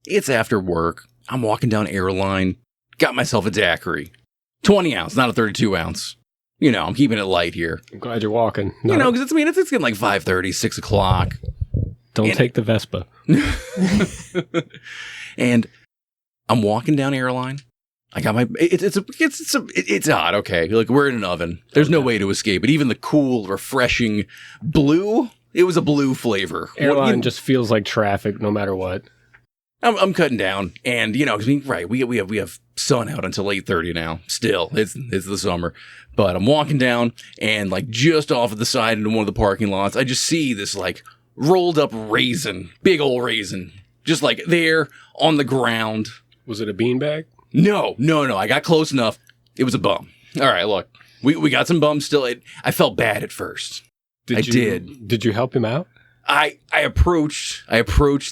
It's after work. I'm walking down Airline. Got myself a daiquiri. 20 ounce, not a 32 ounce. You know, I'm keeping it light here. I'm glad you're walking. You know, because it's getting like 5:30, 6 o'clock. Don't take the Vespa. And I'm walking down Airline. I got my, it's hot, okay. Like, we're in an oven. There's no way to escape it. Even the cool, refreshing blue, it was a blue flavor. Airline just feels like traffic no matter what. I'm cutting down, and you know, right, we have sun out until 8:30 now. Still, it's the summer, but I'm walking down, and like just off of the side into one of the parking lots, I just see this like rolled up raisin, big old raisin, just like there on the ground. Was it a beanbag? No. I got close enough. It was a bum. All right, look, we got some bums still. I felt bad at first. Did you help him out? I approached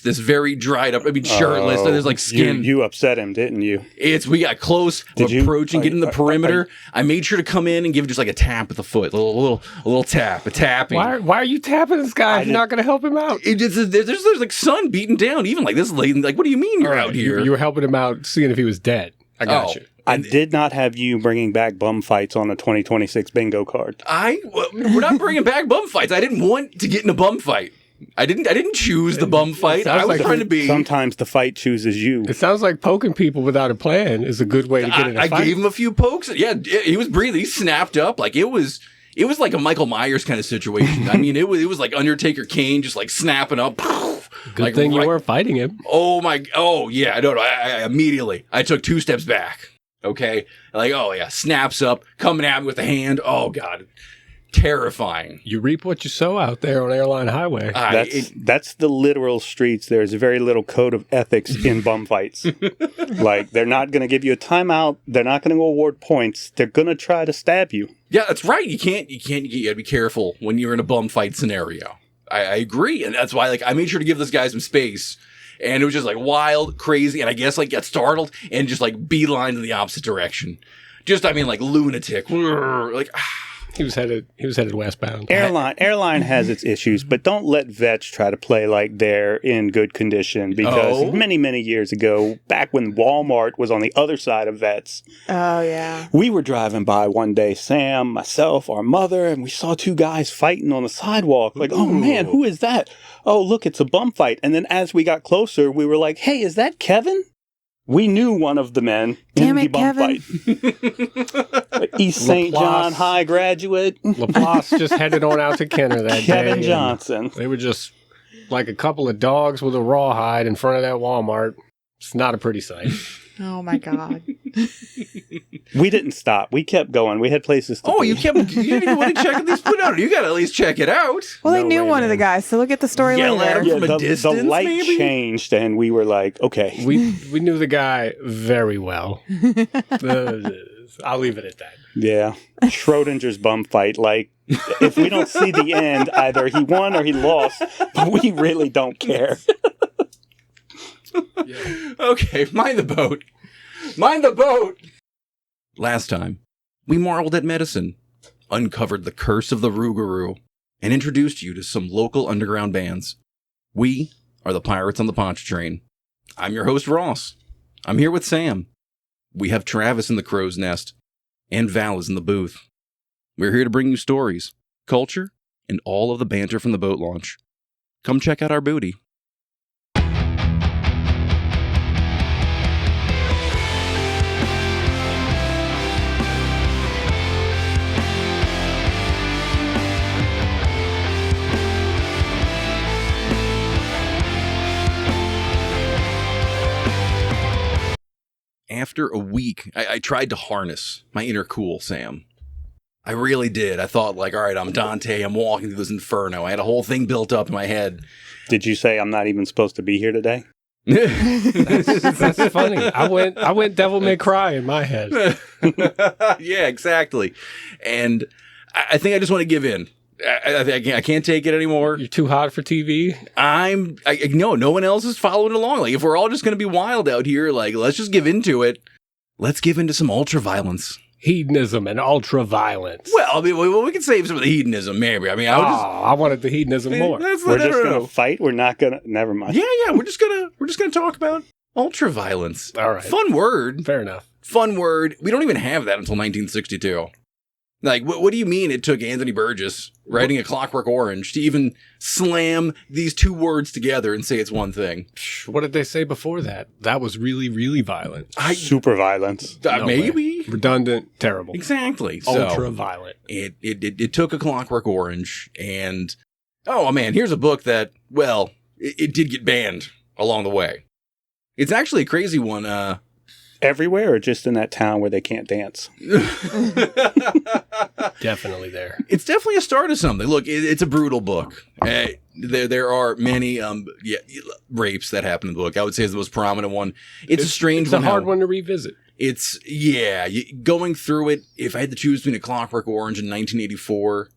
this very dried up, shirtless. There's like skin. You upset him, didn't you? We got close, approaching, getting the perimeter. I made sure to come in and give just like a tap with the foot, a little tap, a tapping. Why are you tapping this guy if you're not going to help him out? There's like sun beating down, even like this lady. Like, what do you mean you're out here? You were helping him out, seeing if he was dead. I got you. I did not have you bringing back bum fights on a 2026 bingo card. We're not bringing back bum fights. I didn't want to get in a bum fight. I didn't choose the bum fight. I was trying to be. Sometimes the fight chooses you. It sounds like poking people without a plan is a good way to get in a fight. I gave him a few pokes. Yeah, he was breathing. He snapped up. Like it was like a Michael Myers kind of situation. I mean, it was like Undertaker Kane just like snapping up. Good thing you were fighting him. Oh yeah. I immediately I took 2 steps back. Okay, like snaps up, coming at me with the hand. Oh God. Terrifying. You reap what you sow out there on Airline Highway. That's the literal streets. There's very little code of ethics in bum fights. Like, they're not going to give you a timeout. They're not going to award points. They're going to try to stab you. Yeah, that's right. You gotta be careful when you're in a bum fight scenario. I agree. And that's why, I made sure to give this guy some space. And it was just, wild, crazy. And I guess, got startled and just, beeline in the opposite direction. Just, lunatic. He was headed westbound. Airline has its issues, but don't let vets try to play like they're in good condition because many, many years ago, back when Walmart was on the other side of vets. Oh, yeah. We were driving by one day, Sam, myself, our mother, and we saw 2 guys fighting on the sidewalk. Like, oh man, who is that? Oh, look, it's a bum fight. And then as we got closer, we were like, hey, is that Kevin? We knew one of the men in the bum fight. East St. John High graduate. Laplace just headed on out to Kenner that day. Kevin Johnson. They were just like a couple of dogs with a rawhide in front of that Walmart. It's not a pretty sight. Oh, my God. We didn't stop. We kept going. We had places to be. You didn't even want to check at least put out. You got to at least check it out. Well, they knew one of the guys, so look at the story later. From a distance, the light maybe? changed, and we were like, okay. We knew the guy very well. I'll leave it at that. Yeah. Schrodinger's bum fight. If we don't see the end, either he won or he lost, but we really don't care. Yeah. Okay, mind the boat. Mind the boat! Last time, we marveled at medicine, uncovered the curse of the Rougarou, and introduced you to some local underground bands. We are the Pirates on the Pontchartrain. I'm your host, Ross. I'm here with Sam. We have Travis in the crow's nest, and Val is in the booth. We're here to bring you stories, culture, and all of the banter from the boat launch. Come check out our booty. After a week, I tried to harness my inner cool Sam. I really did. I thought, all right, I'm Dante. I'm walking through this inferno. I had a whole thing built up in my head. Did you say I'm not even supposed to be here today? That's funny. I went Devil May Cry in my head. Yeah, exactly. And I think I just want to give in. I can't take it anymore. You're too hot for TV? No one else is following along. If we're all just going to be wild out here, let's just give into it. Let's give into some ultraviolence. Hedonism and ultraviolence. Well, we can save some of the hedonism, maybe. I wanted the hedonism more. We're just going to fight. We're not going to. Never mind. Yeah. We're just gonna talk about Ultraviolence. All right. Fun word. Fair enough. Fun word. We don't even have that until 1962. Like, what do you mean it took Anthony Burgess writing A Clockwork Orange to even slam these two words together and say it's one thing? What did they say before that? That was really, really violent. Super violence. No Maybe. way. Redundant. Terrible. Exactly. So Ultra violent. it took A Clockwork Orange and, oh man, here's a book that, well, it did get banned along the way. It's actually a crazy one. Everywhere or just in that town where they can't dance? Definitely there. It's definitely a start of something. Look, it's a brutal book. There are many rapes that happen in the book. I would say is the most prominent one. It's a strange It's one. a hard one to revisit. It's, going through it, if I had to choose between A Clockwork Orange and 1984,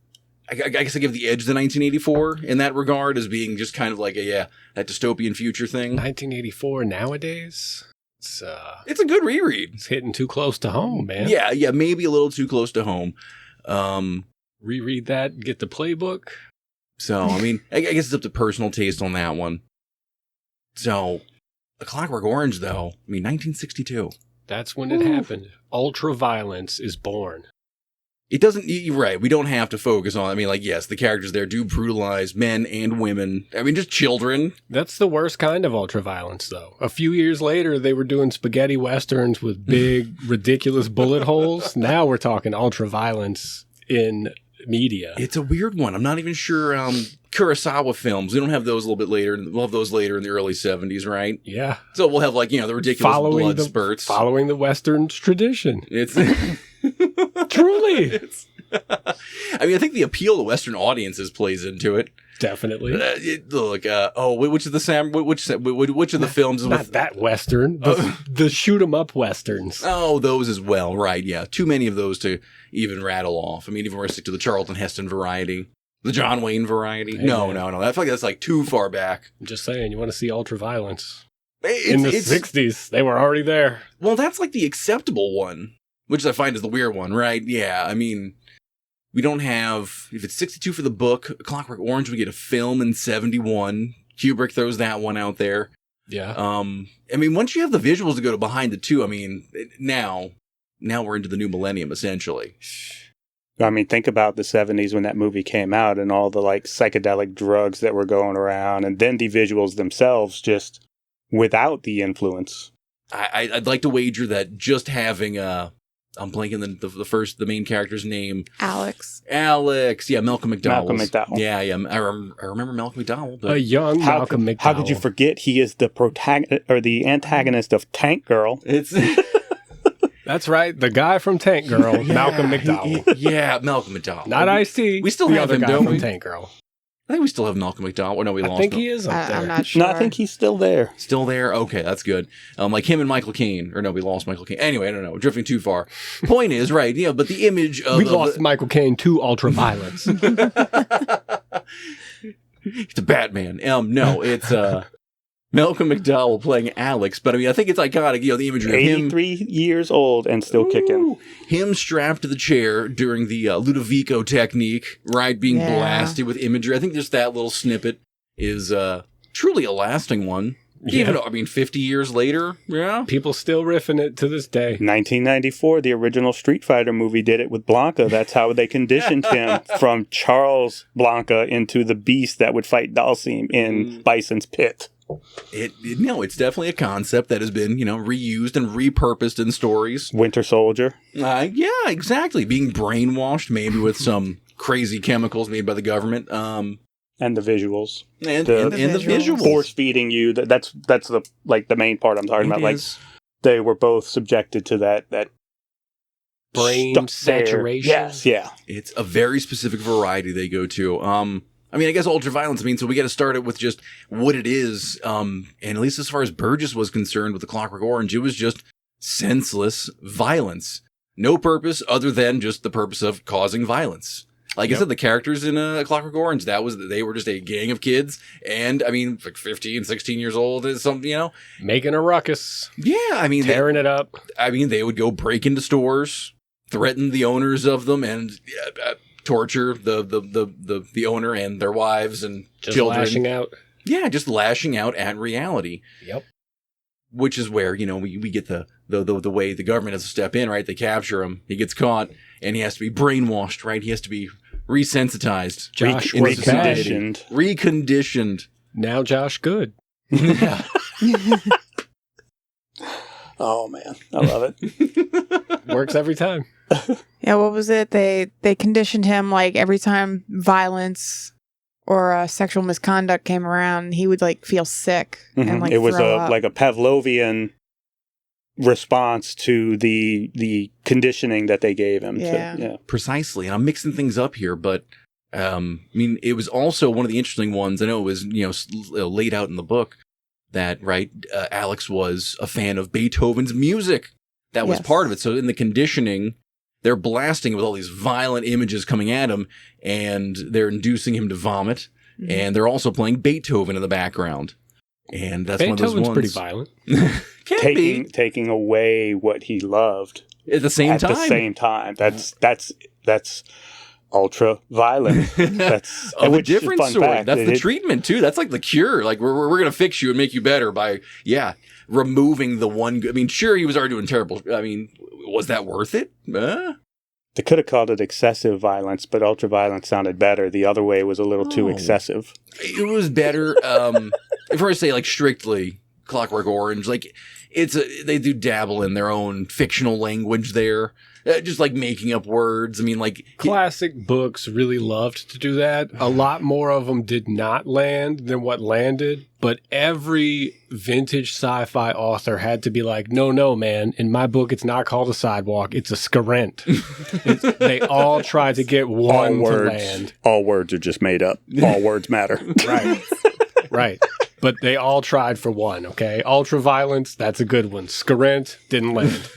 I guess I give the edge to 1984 in that regard as being just kind of like that dystopian future thing. 1984 nowadays? It's a good reread. It's hitting too close to home, man. Yeah, maybe a little too close to home. Reread that, get the playbook. So, I mean, I guess it's up to personal taste on that one. So, A Clockwork Orange, though, 1962. That's when it happened. Ultra violence is born. It doesn't, you're right, we don't have to focus on, yes, the characters there do brutalize men and women. Just children. That's the worst kind of ultra violence, though. A few years later, they were doing spaghetti westerns with big, ridiculous bullet holes. Now we're talking ultra violence in media. It's a weird one. I'm not even sure. Kurosawa films, we don't have those a little bit later. We'll have those later in the early 70s, right? Yeah. So we'll have the ridiculous blood spurts. Following the Western tradition. It's Truly. I think the appeal to Western audiences plays into it. Definitely. Which of the films is Not with that Western. The shoot 'em up Westerns. Oh, those as well, right? Yeah, too many of those to even rattle off. Even we're stick to the Charlton Heston variety, the John Wayne variety. Hey, no. man. I feel like that's too far back. I'm just saying, you want to see ultra violence. In the 60s, they were already there. Well, that's like the acceptable one, which I find is the weird one, right? Yeah, we don't have, if it's 62 for the book, Clockwork Orange, we get a film in 71. Kubrick throws that one out there. Yeah. Once you have the visuals to go behind the two, now we're into the new millennium, essentially. Think about the 70s when that movie came out and all the psychedelic drugs that were going around, and then the visuals themselves just without the influence. I'd like to wager that just having I'm blanking the main character's name. Alex. Yeah, Malcolm McDowell. Malcolm McDowell. Yeah. I remember Malcolm McDowell. But A young Malcolm McDowell. How could you forget he is the protagonist or the antagonist of Tank Girl? It's That's right, the guy from Tank Girl, Malcolm McDowell. Malcolm McDowell. Not Ice-T. We still the have other him, guy don't from we? Tank Girl. I think we still have Malcolm McDowell. Or no, we lost I think him. he is up there. I'm not sure. No, I think he's still there. Still there? Okay, that's good. Like him and Michael Caine. Or no, we lost Michael Caine. Anyway, I don't know. We're drifting too far. Point is, right, but the image of... We lost Michael Caine to ultra violence. It's a Batman. No, it's Malcolm McDowell playing Alex. But I think it's iconic, the imagery of him... 83 years old and still kicking. Him strapped to the chair during the Ludovico technique, right? Being blasted with imagery. I think just that little snippet is truly a lasting one. Yeah. Even, 50 years later, yeah. People still riffing it to this day. 1994, the original Street Fighter movie did it with Blanca. That's how they conditioned him from Charles Blanca into the beast that would fight Dalsim in Bison's Pit. It's definitely a concept that has been, reused and repurposed in stories. Winter Soldier. Yeah, exactly. Being brainwashed, maybe with some crazy chemicals made by the government. And the visuals. And the visuals. Force feeding you. That's the main part I'm talking about. Is. They were both subjected to that brain saturation. Yes, yeah. It's a very specific variety they go to. I guess ultraviolence so we got to start it with just what it is. And at least as far as Burgess was concerned with the Clockwork Orange, it was just senseless violence. No purpose other than just the purpose of causing violence. Like I said, the characters in A Clockwork Orange, they were just a gang of kids. And 15, 16 years old is something, Making a ruckus. Yeah, tearing it up. They would go break into stores, threaten the owners of them, and torture the owner and their wives and just children. lashing out. Yeah, just lashing out at reality. Yep. which is where, we get the way the government has to step in, right? They capture him. He gets caught and he has to be brainwashed, right? He has to be resensitized. Josh into was bad. Reconditioned. Reconditioned. Now Josh good. Yeah. Oh man, I love it. Works every time. Yeah, what was it? They conditioned him like every time violence or sexual misconduct came around, he would like feel sick and like It was throw up. like a Pavlovian response to the conditioning that they gave him. Yeah. Precisely. And I'm mixing things up here, but it was also one of the interesting ones. I know it was, laid out in the book that, right, Alex was a fan of Beethoven's music. That was Yes. part of it. So in the conditioning, they're blasting with all these violent images coming at him, and they're inducing him to vomit. Mhm. And they're also playing Beethoven in the background. And that's Beethoven's one of those ones. pretty violent. Can be. Taking away what he loved At the same at time. the same time. That's ultra violent. That's Of a which is different fun sort. fact. That's the treatment too. That's like the cure. Like we're going to fix you and make you better by removing the one. Sure, he was already doing terrible. Was that worth it? They could have called it excessive violence, but ultra violence sounded better. The other way was a little too excessive. It was better. If we're to say like strictly Clockwork Orange, like they do dabble in their own fictional language there. Just like making up words. Classic books really loved to do that. A lot more of them did not land than what landed, but every vintage sci-fi author had to be like, no, man, in my book, it's not called a sidewalk, it's a scarent. They all tried to get one to land. All words are just made up. All words matter. Right. But they all tried for one, okay? Ultraviolence, that's a good one. Scarent, didn't land.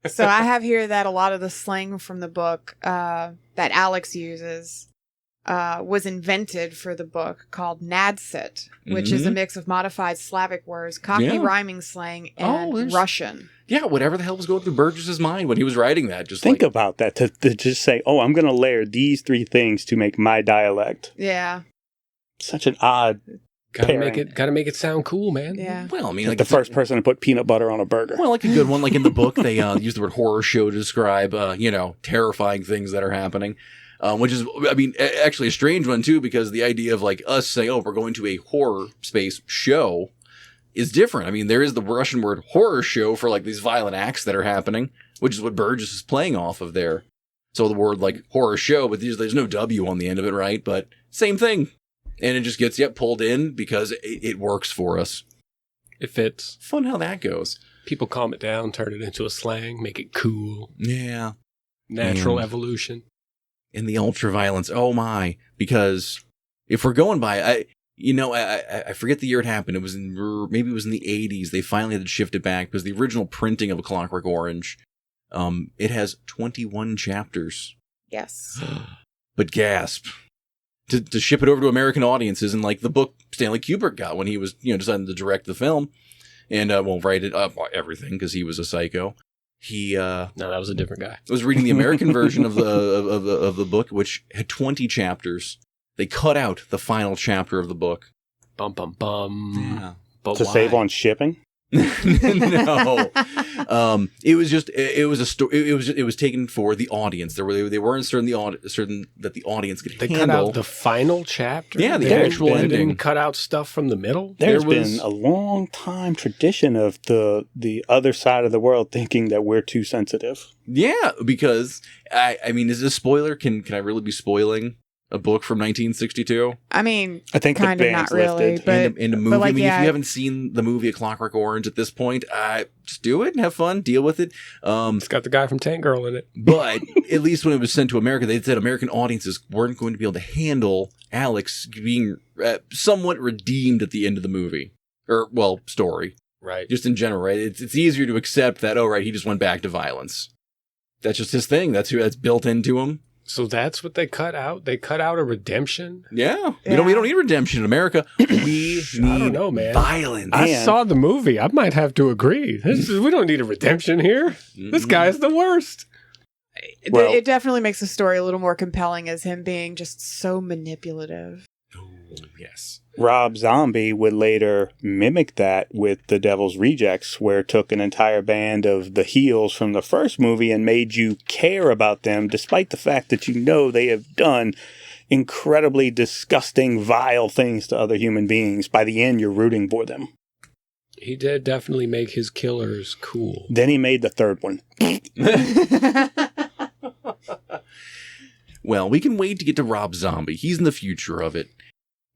So I have here that a lot of the slang from the book that Alex uses was invented for the book called Nadsit, which is a mix of modified Slavic words, Cockney rhyming slang, and Russian. Yeah, whatever the hell was going through Burgess's mind when he was writing that. Just think about that, to just say, I'm going to layer these three things to make my dialect. Yeah. Such an odd Gotta make it sound cool, man. Yeah. Well, like the first person to put peanut butter on a burger. Well, like a good one, like in the book, they use the word horror show to describe, terrifying things that are happening. Which is, actually a strange one too, because the idea of like us saying, we're going to a horror space show is different. There is the Russian word horror show for like these violent acts that are happening, which is what Burgess is playing off of there. So the word like horror show, but there's no W on the end of it, right? But same thing. And it just gets pulled in because it works for us. It fits. Fun how that goes. People calm it down, turn it into a slang, make it cool. Yeah. Natural evolution. And the ultraviolence, oh my. Because if we're going by, I forget the year it happened. Maybe it was in the 80s. They finally had to shift it back because the original printing of A Clockwork Orange, it has 21 chapters. Yes. But gasp. To ship it over to American audiences, and like the book Stanley Kubrick got when he was, deciding to direct the film and write it up, everything, because he was a psycho. He no, that was a different guy. Was reading the American version of the book, which had 20 chapters. They cut out the final chapter of the book. Bum bum bum. Yeah. But to save on shipping. No, it was just it was a story. It was taken for the audience. They weren't certain that the audience could handle. Cut out the final chapter. Yeah, the actual They ending. didn't cut out stuff from the middle. There's been a long time tradition of the other side of the world thinking that we're too sensitive. Yeah, because is this a spoiler? Can I really be spoiling a book from 1962? I think kind the of not ban's really, lifted. but in a movie. like, if you haven't seen the movie A Clockwork Orange at this point, just do it and have fun, deal with it. It's got the guy from Tank Girl in it. But at least when it was sent to America, they said American audiences weren't going to be able to handle Alex being somewhat redeemed at the end of the movie. Story. Right. Just in general, right? It's easier to accept that, he just went back to violence. That's just his thing. That's built into him. So that's what they cut out? They cut out a redemption? Yeah. We don't need redemption in America. We need I don't know, man. violence. I saw the movie. I might have to agree. We don't need a redemption here. This guy's the worst. Well- it definitely makes the story a little more compelling as him being just so manipulative. Oh, yes. Rob Zombie would later mimic that with The Devil's Rejects, where it took an entire band of the heels from the first movie and made you care about them, despite the fact that you know they have done incredibly disgusting, vile things to other human beings. By the end, you're rooting for them. He did definitely make his killers cool. Then he made the third one. Well, we can wait to get to Rob Zombie. He's in the future of it.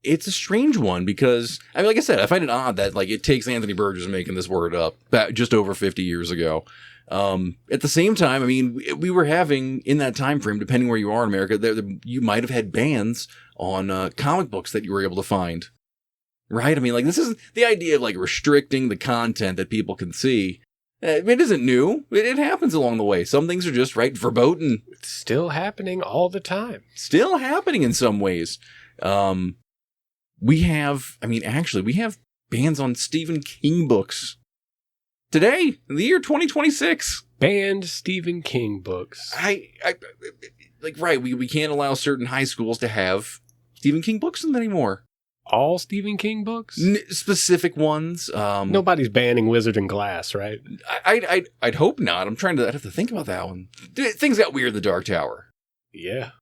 It's a strange one because, I mean, like I said, I find it odd that like it takes Anthony Burgess making this word up back just over 50 years ago. At the same time, I mean, we were having in that time frame, depending where you are in America, you might have had bans on comic books that you were able to find. Right? I mean, like this is the idea of like restricting the content that people can see. It isn't new. It happens along the way. Some things are just right verboten. It's still happening all the time. Still happening in some ways. We have bans on Stephen King books. Today, in the year 2026. Banned Stephen King books. We can't allow certain high schools to have Stephen King books in them anymore. All Stephen King books? Specific ones. Nobody's banning Wizard and Glass, right? I'd hope not. I'd have to think about that one. Things got weird in the Dark Tower. Yeah.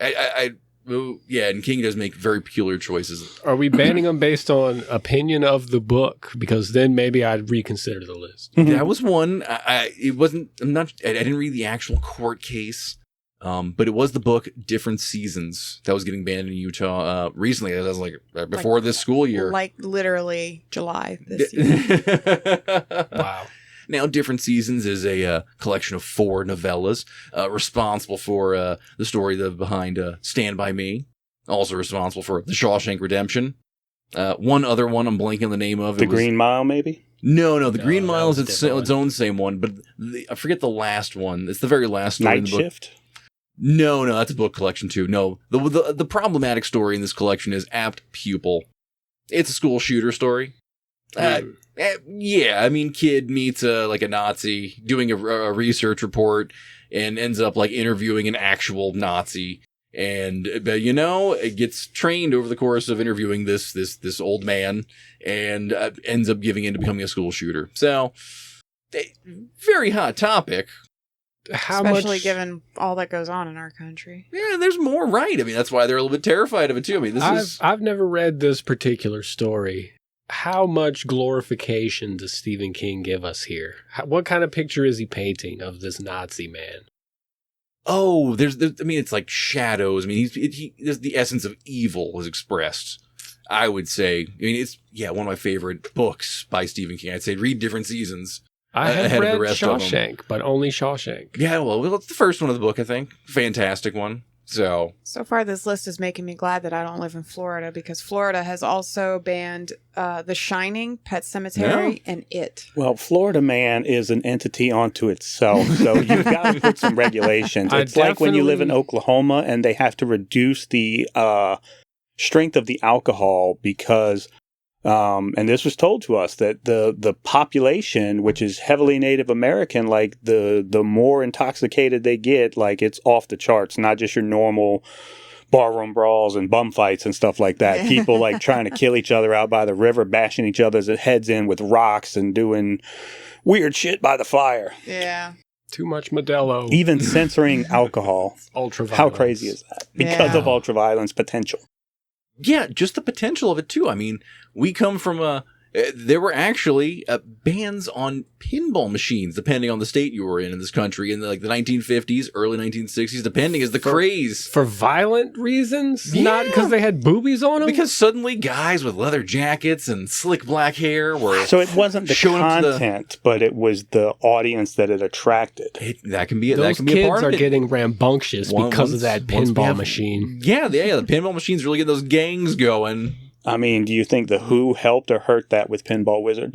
And King does make very peculiar choices. Are we banning them based on opinion of the book? Because then maybe I'd reconsider the list. That was one. I didn't read the actual court case, but it was the book Different Seasons that was getting banned in Utah recently. That was before this school year. Like literally July this year. Wow. Now, Different Seasons is a collection of 4 novellas responsible for the story behind Stand By Me, also responsible for The Shawshank Redemption. One other one I'm blanking on the name of. The Green Mile, maybe? No, The Green Mile is its own same one, but I forget the last one. It's the very last story in Night the book. Shift? No, that's a book collection too. No, the problematic story in this collection is Apt Pupil. It's a school shooter story. I mean, kid meets a Nazi doing a research report and ends up interviewing an actual Nazi, and it gets trained over the course of interviewing this old man, and ends up giving in to becoming a school shooter. So, very hot topic. Especially given all that goes on in our country. Yeah, there's more, right? I mean, that's why they're a little bit terrified of it too. I mean, I've never read this particular story. How much glorification does Stephen King give us here? What kind of picture is he painting of this Nazi man? Oh, it's like shadows. I mean, there's the essence of evil is expressed, I would say. I mean, it's one of my favorite books by Stephen King. I'd say read Different Seasons. I have read Shawshank, but only Shawshank. Yeah, well, it's the first one of the book, I think. Fantastic one. So far, this list is making me glad that I don't live in Florida, because Florida has also banned The Shining, Pet Sematary, and It. Well, Florida Man is an entity unto itself, so you've got to put some regulations. It's like when you live in Oklahoma and they have to reduce the strength of the alcohol because, and this was told to us, that the population, which is heavily Native American, the more intoxicated they get, it's off the charts, not just your normal barroom brawls and bum fights and stuff like that. People trying to kill each other out by the river, bashing each other's heads in with rocks and doing weird shit by the fire. Yeah. Too much Modelo. Even censoring alcohol. Ultraviolence. How crazy is that? Because of ultraviolence potential. Yeah, just the potential of it, too. I mean, we come from there were actually bans on pinball machines, depending on the state you were in this country, in the 1950s, early 1960s, depending as the craze. For violent reasons? Yeah. Not because they had boobies on them? Because suddenly guys with leather jackets and slick black hair were So it wasn't the content, but it was the audience that it attracted. That can be a Those that can be a part kids of are it. getting rambunctious because of that pinball machine. Yeah, the pinball machine's really getting those gangs going. I mean, do you think the Who helped or hurt that with Pinball Wizard?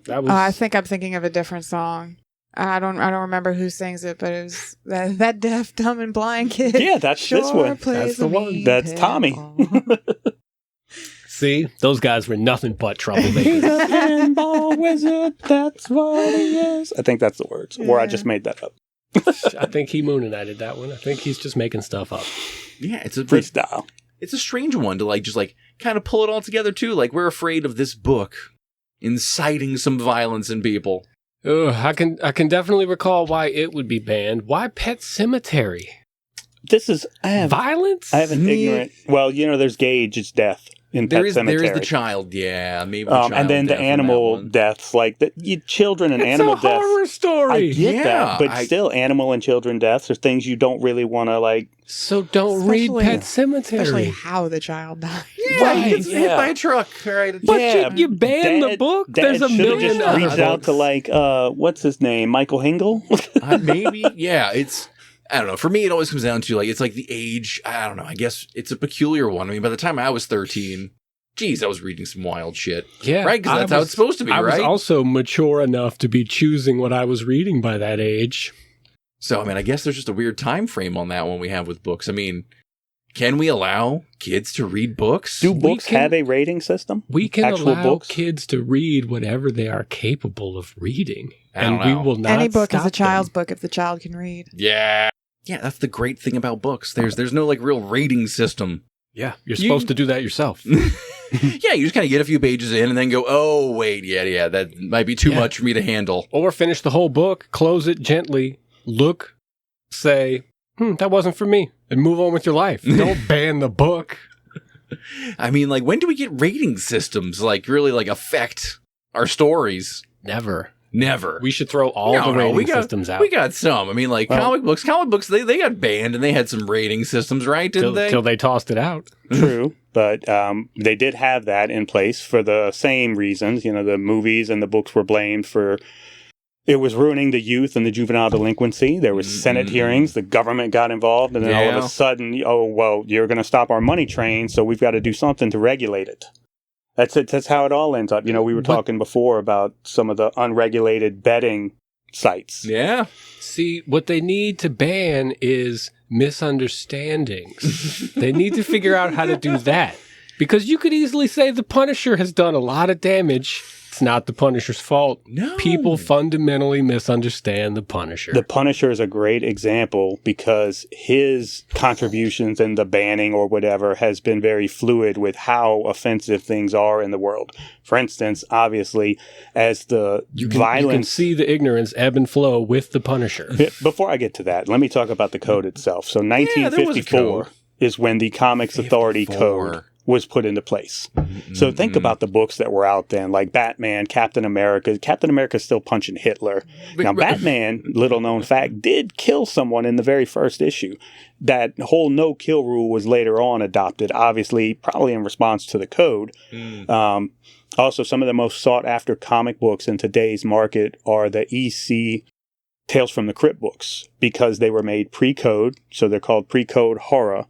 I think I'm thinking of a different song. I don't remember who sings it, but it was that deaf, dumb, and blind kid. Yeah, that's this one. That's the one. That's Tommy. See, those guys were nothing but He's troublemakers. a pinball wizard, that's what he is. I think that's the words. Yeah. Or I just made that up. I think he Moon and I did that one. I think he's just making stuff up. Yeah, it's a Freestyle. it's a strange one to like just like kind of pull it all together too. Like we're afraid of this book inciting some violence in people. Ugh, I can definitely recall why it would be banned. Why Pet Cemetery? Violence? I have an ignorant. Well, there's Gage, it's death in Pet Cemetery. There is the child, yeah, maybe. The child and then the animal deaths, like children and animal deaths. It's a horror story. I get that, but still, animal and children deaths are things you don't really want to like. So don't read Pet Cemetery. Especially how the child died. Yeah, he gets hit by a truck. Right? But you ban the book. There's a million. Just reached out to like what's his name, Michael Hingle. Maybe, yeah. I don't know. For me, it always comes down to like, it's like the age. I don't know. I guess it's a peculiar one. I mean, by the time I was 13, geez, I was reading some wild shit. Yeah. Right? Because that's how it's supposed to be, right? I was also mature enough to be choosing what I was reading by that age. So, I mean, I guess there's just a weird time frame on that one we have with books. I mean, can we allow kids to read books? Do books have a rating system? We can allow kids to read whatever they are capable of reading. And we will not Any book is a child's them. book if the child can read. Yeah. Yeah, that's the great thing about books. There's no like real rating system. Yeah, you're supposed to do that yourself. Yeah, you just kind of get a few pages in and then go, oh, wait, yeah, that might be too much for me to handle. Or finish the whole book, close it gently, look, say, that wasn't for me, and move on with your life. Don't ban the book. I mean, like, when do we get rating systems like really like affect our stories? Never. We should throw all the rating systems out. We got some. I mean, like comic books, they got banned and they had some rating systems, right? Didn't they? Till they tossed it out. True, but they did have that in place for the same reasons. The movies and the books were blamed for it was ruining the youth and the juvenile delinquency. There was Senate hearings, the government got involved, and then all of a sudden, oh, well, you're going to stop our money train, so we've got to do something to regulate it. That's it. That's how it all ends up. We were talking before about some of the unregulated betting sites. Yeah. See, what they need to ban is misunderstandings. They need to figure out how to do that. Because you could easily say the Punisher has done a lot of damage. It's not the Punisher's fault. No. People fundamentally misunderstand the Punisher. The Punisher is a great example because his contributions in the banning or whatever has been very fluid with how offensive things are in the world. For instance, obviously, as the violence... You can see the ignorance ebb and flow with the Punisher. Before I get to that, let me talk about the code itself. So 1954 is when the Comics Authority Code was put into place. So think about the books that were out then, like Batman, Captain America. Captain America's still punching Hitler. Now, Batman, little known fact, did kill someone in the very first issue. That whole no-kill rule was later on adopted, obviously, probably in response to the code. Also, some of the most sought-after comic books in today's market are the EC Tales from the Crypt books, because they were made pre-code, so they're called pre-code horror.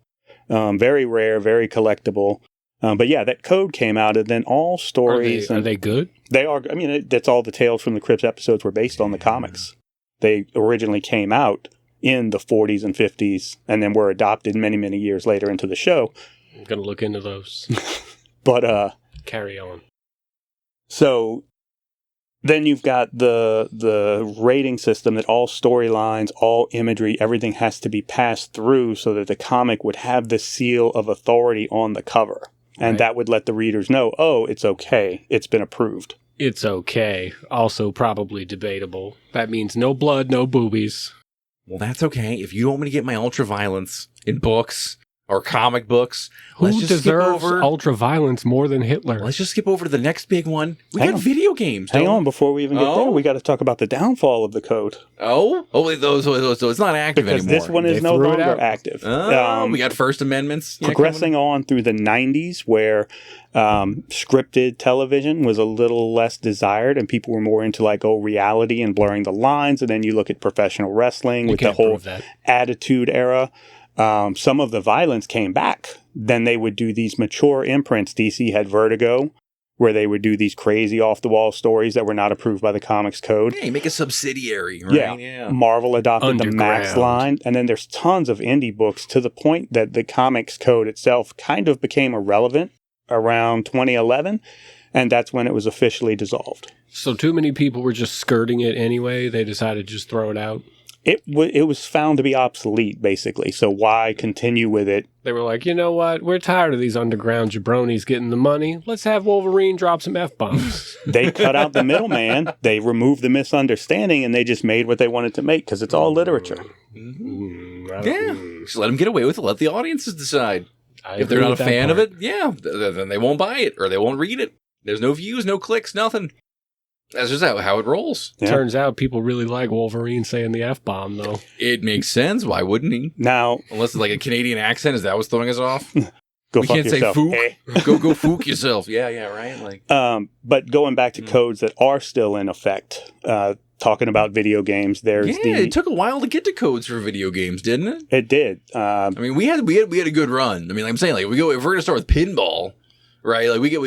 Very rare, very collectible. But yeah, that code came out, and then all stories... Are they good? They are. I mean, that's all the Tales from the Crypt episodes were based on the comics. They originally came out in the 40s and 50s, and then were adopted many, many years later into the show. I'm going to look into those. But... Carry on. So... Then you've got the rating system that all storylines, all imagery, everything has to be passed through so that the comic would have the seal of authority on the cover. And that would let the readers know, oh, it's okay. It's been approved. It's okay. Also probably debatable. That means no blood, no boobies. Well, that's okay. If you want me to get my ultraviolence in books or comic books, who deserves ultraviolence more than Hitler? Let's just skip over to the next big one. We got video games. Hang on, before we even get there, we got to talk about the downfall of the code. So it's not active because anymore. This one is no longer active. We got First Amendments. Progressing on through the 90s, where scripted television was a little less desired, and people were more into reality and blurring the lines. And then you look at professional wrestling with the whole Attitude Era. Some of the violence came back. Then they would do these mature imprints. DC had Vertigo, where they would do these crazy off-the-wall stories that were not approved by the comics code. Yeah, you make a subsidiary, right? Yeah. Marvel adopted the Max line. And then there's tons of indie books to the point that the comics code itself kind of became irrelevant around 2011. And that's when it was officially dissolved. So too many people were just skirting it anyway. They decided to just throw it out. It was found to be obsolete, basically. So why continue with it? They were like, you know what? We're tired of these underground jabronis getting the money. Let's have Wolverine drop some F-bombs. They cut out the middleman. They removed the misunderstanding, and they just made what they wanted to make because it's all literature. Yeah. Just let them get away with it. Let the audiences decide. I If they're agree not a with that fan of part. it, yeah, then they won't buy it or they won't read it. There's no views, no clicks, nothing. That's just how it rolls. Yeah. Turns out people really like Wolverine saying the F-bomb, though. It makes sense. Why wouldn't he? Now, Unless it's like a Canadian accent, is that what's throwing us off? go We fuck can't yourself. say fook. Eh. Go fook yourself. Yeah, right. Like, But going back to codes that are still in effect, talking about video games, there's it took a while to get to codes for video games, didn't it? It did. I mean, we had a good run. I mean, like I'm saying, like if we're gonna start with pinball, right? Like we get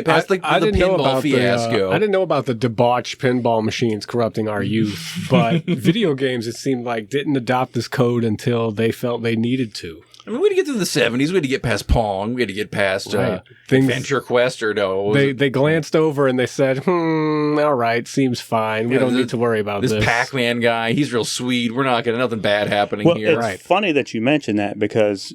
past the didn't know pinball about fiasco. I didn't know about the debauched pinball machines corrupting our youth, but video games, it seemed like, didn't adopt this code until they felt they needed to. I mean, we had to get through the 70s. We had to get past Pong. We had to get past Things- Adventure Quest or no. what was it? They glanced over and they said, all right, seems fine. We Yeah, don't need to worry about this. This Pac-Man guy, he's real sweet. We're not getting nothing bad happening Well, here. it's funny that you mentioned that because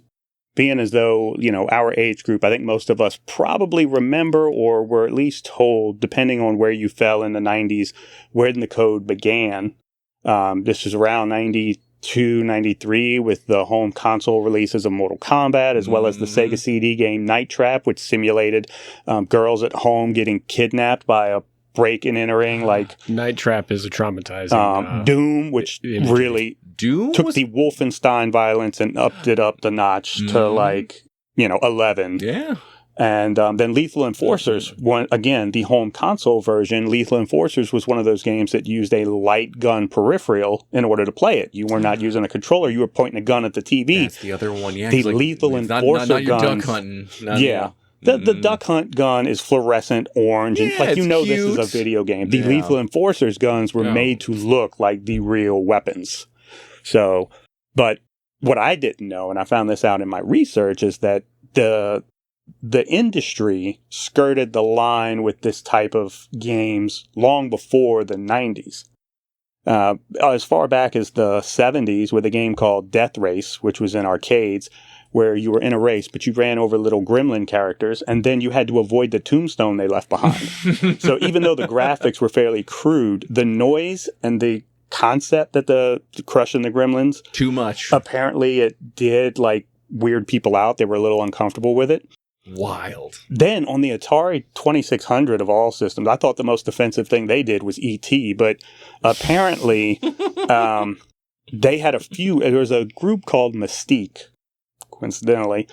being as though, our age group, I think most of us probably remember or were at least told, depending on where you fell in the 90s, when the code began. This was around 92, 93 with the home console releases of Mortal Kombat, as well as the Sega CD game Night Trap, which simulated girls at home getting kidnapped by a break and entering, like Night Trap is a traumatizing. Doom, which imagery. really Doom took was, the Wolfenstein violence and upped it up the notch to 11. yeah. And then Lethal Enforcers, again, the home console version, Lethal Enforcers was one of those games that used a light gun peripheral in order to play it. You were not using a controller, you were pointing a gun at the TV. That's the other one, yeah. The 'cause, like, Lethal it's Enforcer not your guns. duck hunting. Not, Yeah. The duck hunt gun is fluorescent orange, and Yeah, this is cute. a video game. The Yeah. Lethal Enforcers guns were No. made to look like the real weapons. So, but what I didn't know, and I found this out in my research, is that the industry skirted the line with this type of games long before the 90s. As far back as the 70s with a game called Death Race, which was in arcades, where you were in a race, but you ran over little gremlin characters, and then you had to avoid the tombstone they left behind. So even though the graphics were fairly crude, the noise and the concept that the crushing the gremlins, Too much. apparently it did weird people out. They were a little uncomfortable with it. Wild. Then on the Atari 2600 of all systems, I thought the most offensive thing they did was E.T., but apparently they had a few. There was a group called Mystique, coincidentally.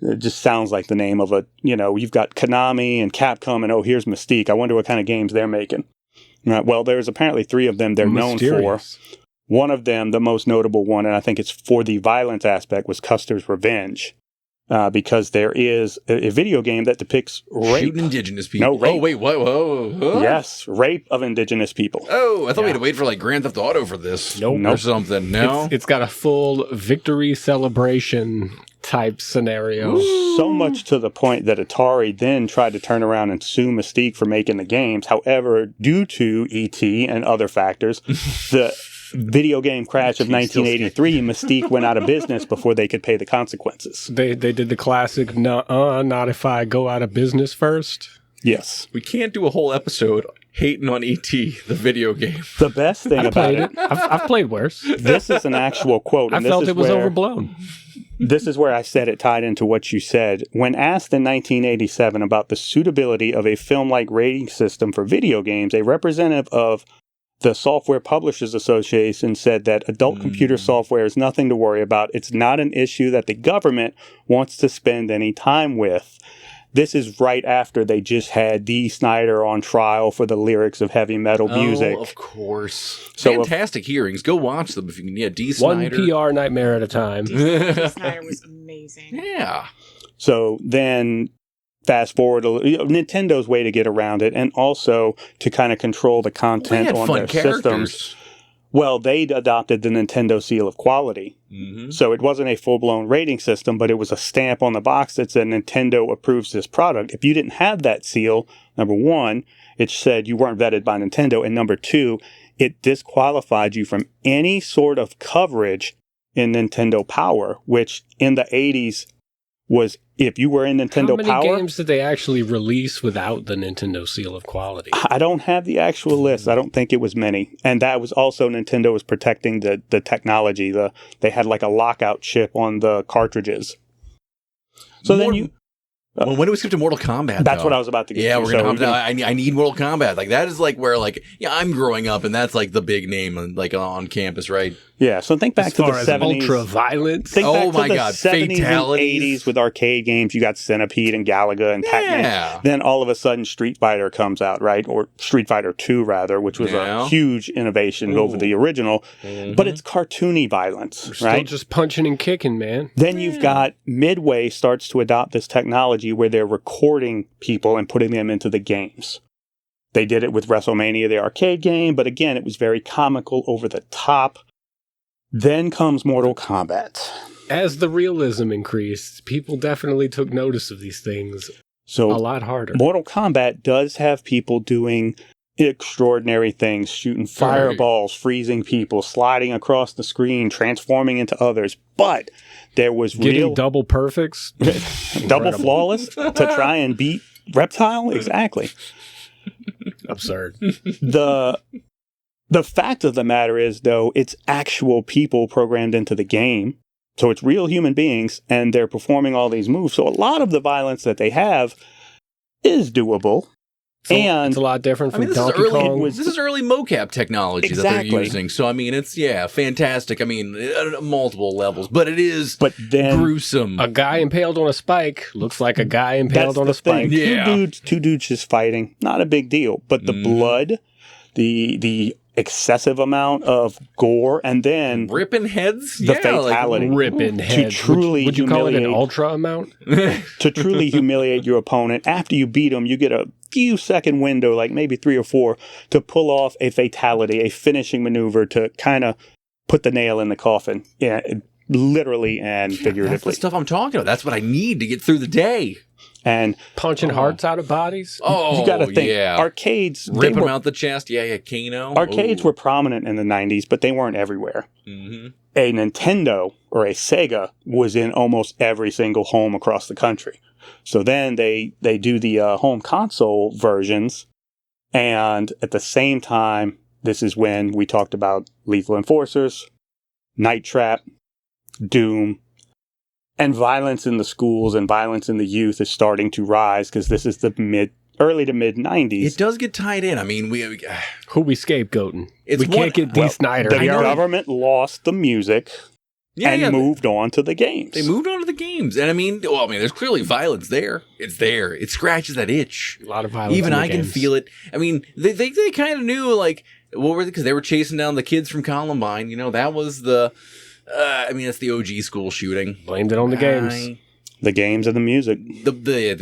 It just sounds like the name of you've got Konami and Capcom, and here's Mystique. I wonder what kind of games they're making. Well, there's apparently 3 of them they're known for. Mysterious. One of them, the most notable one, and I think it's for the violence aspect, was Custer's Revenge. Because there is a video game that depicts rape. Shooting indigenous people. No, rape. Oh, wait, what? Whoa. Yes, rape of indigenous people. Oh, I thought we Yeah. had to wait for Grand Theft Auto for this. Nope. Or something. No? It's got a full victory celebration type scenario. So much to the point that Atari then tried to turn around and sue Mystique for making the games. However, due to E.T. and other factors, the video game crash of 1983, Mystique went out of business before they could pay the consequences. They did the classic, not if I go out of business first. Yes. We can't do a whole episode hating on E.T., the video game. The best thing I about played it, it. I've played worse. this is an actual quote. I And this felt is it was where- overblown. This is where I said it tied into what you said. When asked in 1987 about the suitability of a film-like rating system for video games, a representative of the Software Publishers Association said that adult computer software is nothing to worry about. It's not an issue that the government wants to spend any time with. This is right after they just had Dee Snider on trial for the lyrics of heavy metal music. Oh, of course. So Fantastic hearings. Go watch them if you can. Yeah, Dee One Snider. PR nightmare at a time. Dee Snider was amazing. Yeah. So then fast forward, Nintendo's way to get around it, and also to kind of control the They content had on fun their characters. systems. Well, they adopted the Nintendo seal of quality. Mm-hmm. So it wasn't a full-blown rating system, but it was a stamp on the box that said Nintendo approves this product. If you didn't have that seal, number one, it said you weren't vetted by Nintendo, and number two, it disqualified you from any sort of coverage in Nintendo Power, which in the 80s was, if you were in Nintendo How many Power... games did they actually release without the Nintendo seal of quality? I don't have the actual list. I don't think it was many. And that was also, Nintendo was protecting the technology. They had like a lockout chip on the cartridges. So then you... when do we skip to Mortal Kombat? That's what I was about to get to. Yeah, we're gonna. So I need Mortal Kombat. Like that is like where like I'm growing up, and that's like the big name on campus, right? Yeah. So think back As to the far as 70s. ultra-violence? Think back Oh to my the God, 70s fatalities. and 80s with arcade games. You got Centipede and Galaga and Pac-Man. Yeah. Then all of a sudden Street Fighter comes out, right? Or Street Fighter 2 rather, which was Yeah. a huge innovation over the original. But it's cartoony violence, We're still right? just punching and kicking, man. Then you've got Midway starts to adopt this technology where they're recording people and putting them into the games. They did it with WrestleMania, the arcade game, but again, it was very comical, over the top. Then comes Mortal Kombat. As the realism increased, people definitely took notice of these things So a lot harder. Mortal Kombat does have people doing extraordinary things, shooting fireballs, freezing people, sliding across the screen, transforming into others. But there was Getting double perfects. double flawless to try and beat Reptile. Exactly. Absurd. The fact of the matter is, though, it's actual people programmed into the game. So it's real human beings, and they're performing all these moves. So a lot of the violence that they have is doable. It's a lot different from this Donkey is early. Kong. This is early mocap technology that Exactly. they're using. So I mean, it's fantastic. I mean, at multiple levels, but it is But then gruesome. A guy impaled on a spike looks like a guy impaled that's on the a spike. thing. Yeah. Two dudes just fighting, not a big deal. But the blood, the excessive amount of gore, and then Ripping heads, the fatality. Ripping heads. truly would you call it an humiliate- ultra amount? to truly humiliate your opponent. After you beat them, you get a few second window, like maybe 3 or 4, to pull off a fatality, a finishing maneuver to kind of put the nail in the coffin. Yeah, literally and That's the figuratively. stuff I'm talking about. That's what I need to get through the day. And Punching hearts out of bodies? Oh, you got to think, yeah. arcades, they Rip them were, out the chest. Yeah, Kano. arcades were prominent in the 90s, but they weren't everywhere. Mm-hmm. A Nintendo or a Sega was in almost every single home across the country. So then they do the home console versions, and at the same time, this is when we talked about Lethal Enforcers, Night Trap, Doom, and violence in the schools and violence in the youth is starting to rise because this is the early to mid 90s. It does get tied in. I mean, Who we scapegoating? It's We can't get Dee Snider. The I know. government lost the music and moved on to the games. They moved on to the games, and I mean, there's clearly violence there. It's there. It scratches that itch. A lot of violence. Even in the I can games. feel it. I mean, they kind of knew, like, what were they? Because they were chasing down the kids from Columbine. You know, that was the. That's the OG school shooting. Blamed it on the games. The games and the music. The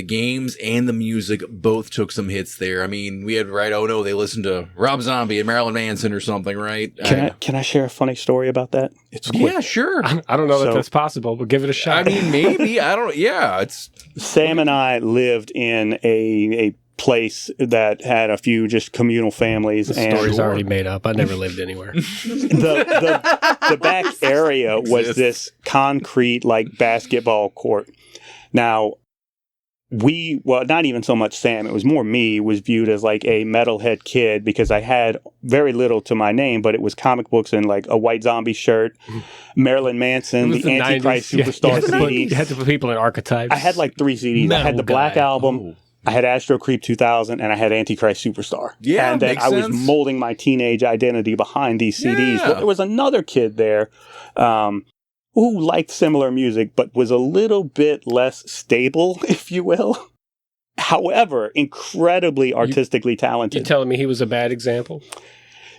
games and the music both took some hits there. I mean, we had they listened to Rob Zombie and Marilyn Manson or something, right? Can I share a funny story about that? It's quick. Yeah, sure. I don't know So- if that's possible, but give it a shot. I mean, maybe. I don't. Yeah, it's. Sam and I lived in a place that had a few just communal families, the and story's already made up. I never lived anywhere. the back area was this concrete like basketball court. Now, not even so much Sam, it was more me, was viewed as like a metalhead kid because I had very little to my name, but it was comic books and like a White Zombie shirt, Marilyn Manson, It was the Antichrist 90s. Superstar You CD. had to put people in archetypes. I had like 3 CDs. I had the Black Album. I had Astro Creep 2000 and I had Antichrist Superstar. Yeah, and then makes I was sense. molding my teenage identity behind these CDs. Yeah. But there was another kid there who liked similar music, but was a little bit less stable, if you will. However, incredibly artistically You talented. telling me he was a bad example?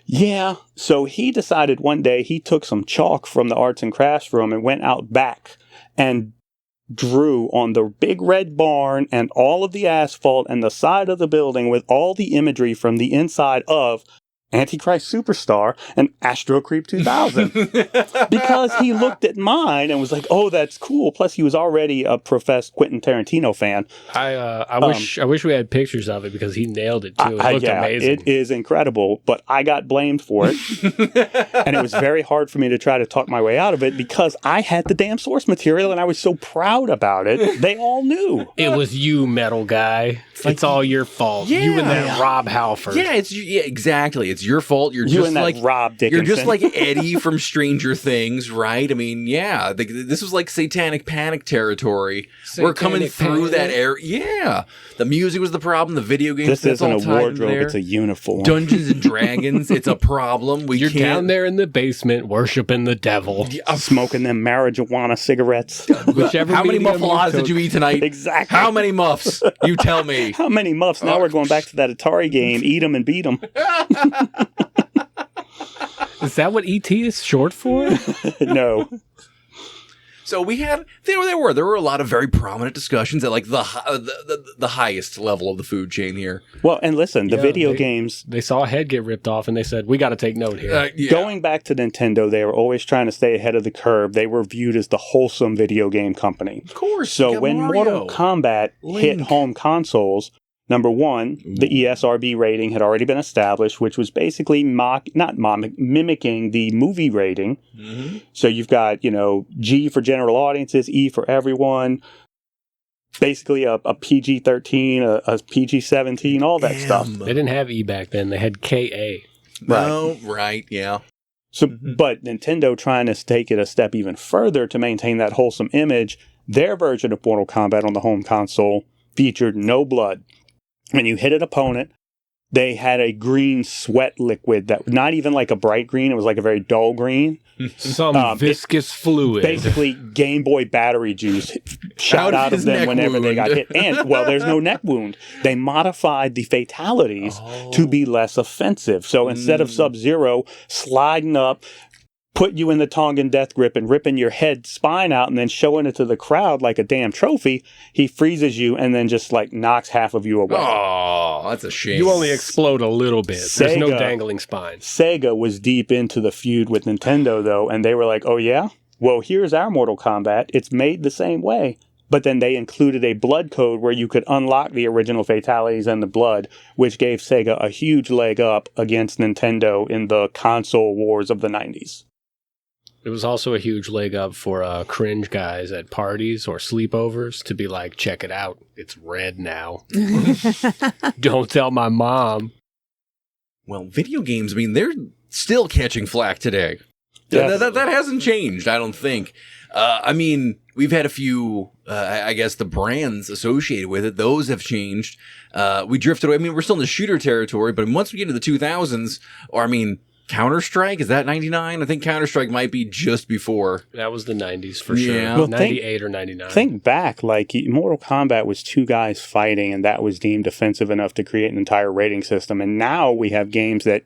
Yeah. So he decided one day he took some chalk from the arts and crafts room and went out back and drew on the big red barn and all of the asphalt and the side of the building with all the imagery from the inside of Antichrist Superstar, and Astro Creep 2000. Because he looked at mine and was like, oh, that's cool. Plus, he was already a professed Quentin Tarantino fan. I wish we had pictures of it because he nailed it too. It looked amazing. It is incredible, but I got blamed for it. And it was very hard for me to try to talk my way out of it because I had the damn source material and I was so proud about it. They all knew. It was you, metal guy. It's all your fault. You and that Rob Halford. Yeah, exactly. It's your fault. You're You just and like that Rob Dickinson. You're just like Eddie from Stranger Things, right? I mean, yeah, this was like Satanic Panic territory. We're coming through that era. Yeah, the music was the problem. The video games. This isn't a wardrobe; it's a uniform. Dungeons and Dragons. It's a problem. You're down there in the basement worshiping the devil, smoking them marijuana cigarettes. How many muffalaws did you eat tonight? Exactly. How many muffs? You tell me. How many muffs? Now we're going back to that Atari game. Eat them and beat them. Is that what ET is short for? No. So we had there were a lot of very prominent discussions at like the highest level of the food chain here. Well, and listen, the video games. They saw a head get ripped off, and they said, "We got to take note here." Going back to Nintendo, they were always trying to stay ahead of the curve. They were viewed as the wholesome video game company. Of course. So when Mortal Kombat hit home consoles, number one, the ESRB rating had already been established, which was basically mimicking the movie rating. Mm-hmm. So you've got, G for general audiences, E for everyone, basically a PG-13, a PG-17, all that stuff. They didn't have E back then. They had KA. Right. Oh, right, yeah. So, but Nintendo trying to take it a step even further to maintain that wholesome image, their version of Mortal Kombat on the home console featured no blood. When you hit an opponent, they had a green sweat liquid that not even like a bright green. It was like a very dull green. Some viscous fluid. Basically, Game Boy battery juice shot out of them whenever they got hit. And, well, there's no neck wound. They modified the fatalities to be less offensive. So instead of Sub-Zero sliding up, put you in the Tongan death grip and ripping your head spine out and then showing it to the crowd like a damn trophy, he freezes you and then just like knocks half of you away. Oh, that's a shame. You only explode a little bit. There's no dangling spine. Sega was deep into the feud with Nintendo though, and they were like, oh yeah? Well, here's our Mortal Kombat. It's made the same way. But then they included a blood code where you could unlock the original fatalities and the blood, which gave Sega a huge leg up against Nintendo in the console wars of the 90s. It was also a huge leg up for cringe guys at parties or sleepovers to be like, check it out. It's red now. Don't tell my mom. Well, video games, I mean, they're still catching flack today. That hasn't changed, I don't think. I mean, we've had a few, I guess, the brands associated with it. Those have changed. We drifted away. I mean, we're still in the shooter territory, but once we get into the 2000s, Counter-Strike, is that 99? I think Counter-Strike might be just before. That was the 90s for sure. Well, 98 or 99. Think back, like Mortal Kombat was two guys fighting and that was deemed offensive enough to create an entire rating system. And now we have games that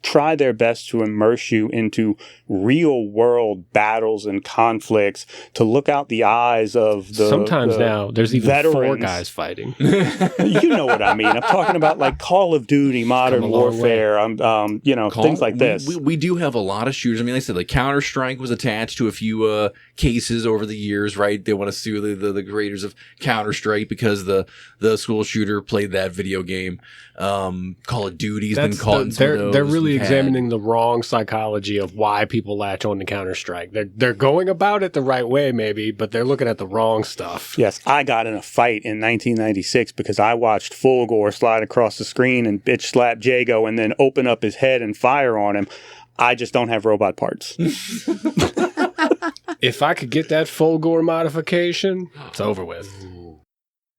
try their best to immerse you into real world battles and conflicts, to look out the eyes of the sometimes now there's even veterans. 4 guys fighting. You know what I mean. I'm talking about like Call of Duty, Modern Warfare, things like this. We do have a lot of shooters. I mean, like I said, like Counter-Strike was attached to a few cases over the years, right? They want to sue the creators of Counter-Strike because the school shooter played that video game. Call of Duty's been caught in some of those. They're really examining the wrong psychology of why people latch on to Counter-Strike. They're going about it the right way, maybe, but they're looking at the wrong stuff. Yes, I got in a fight in 1996 because I watched Fulgore slide across the screen and bitch slap Jago and then open up his head and fire on him. I just don't have robot parts. If I could get that Fulgore modification, it's over with.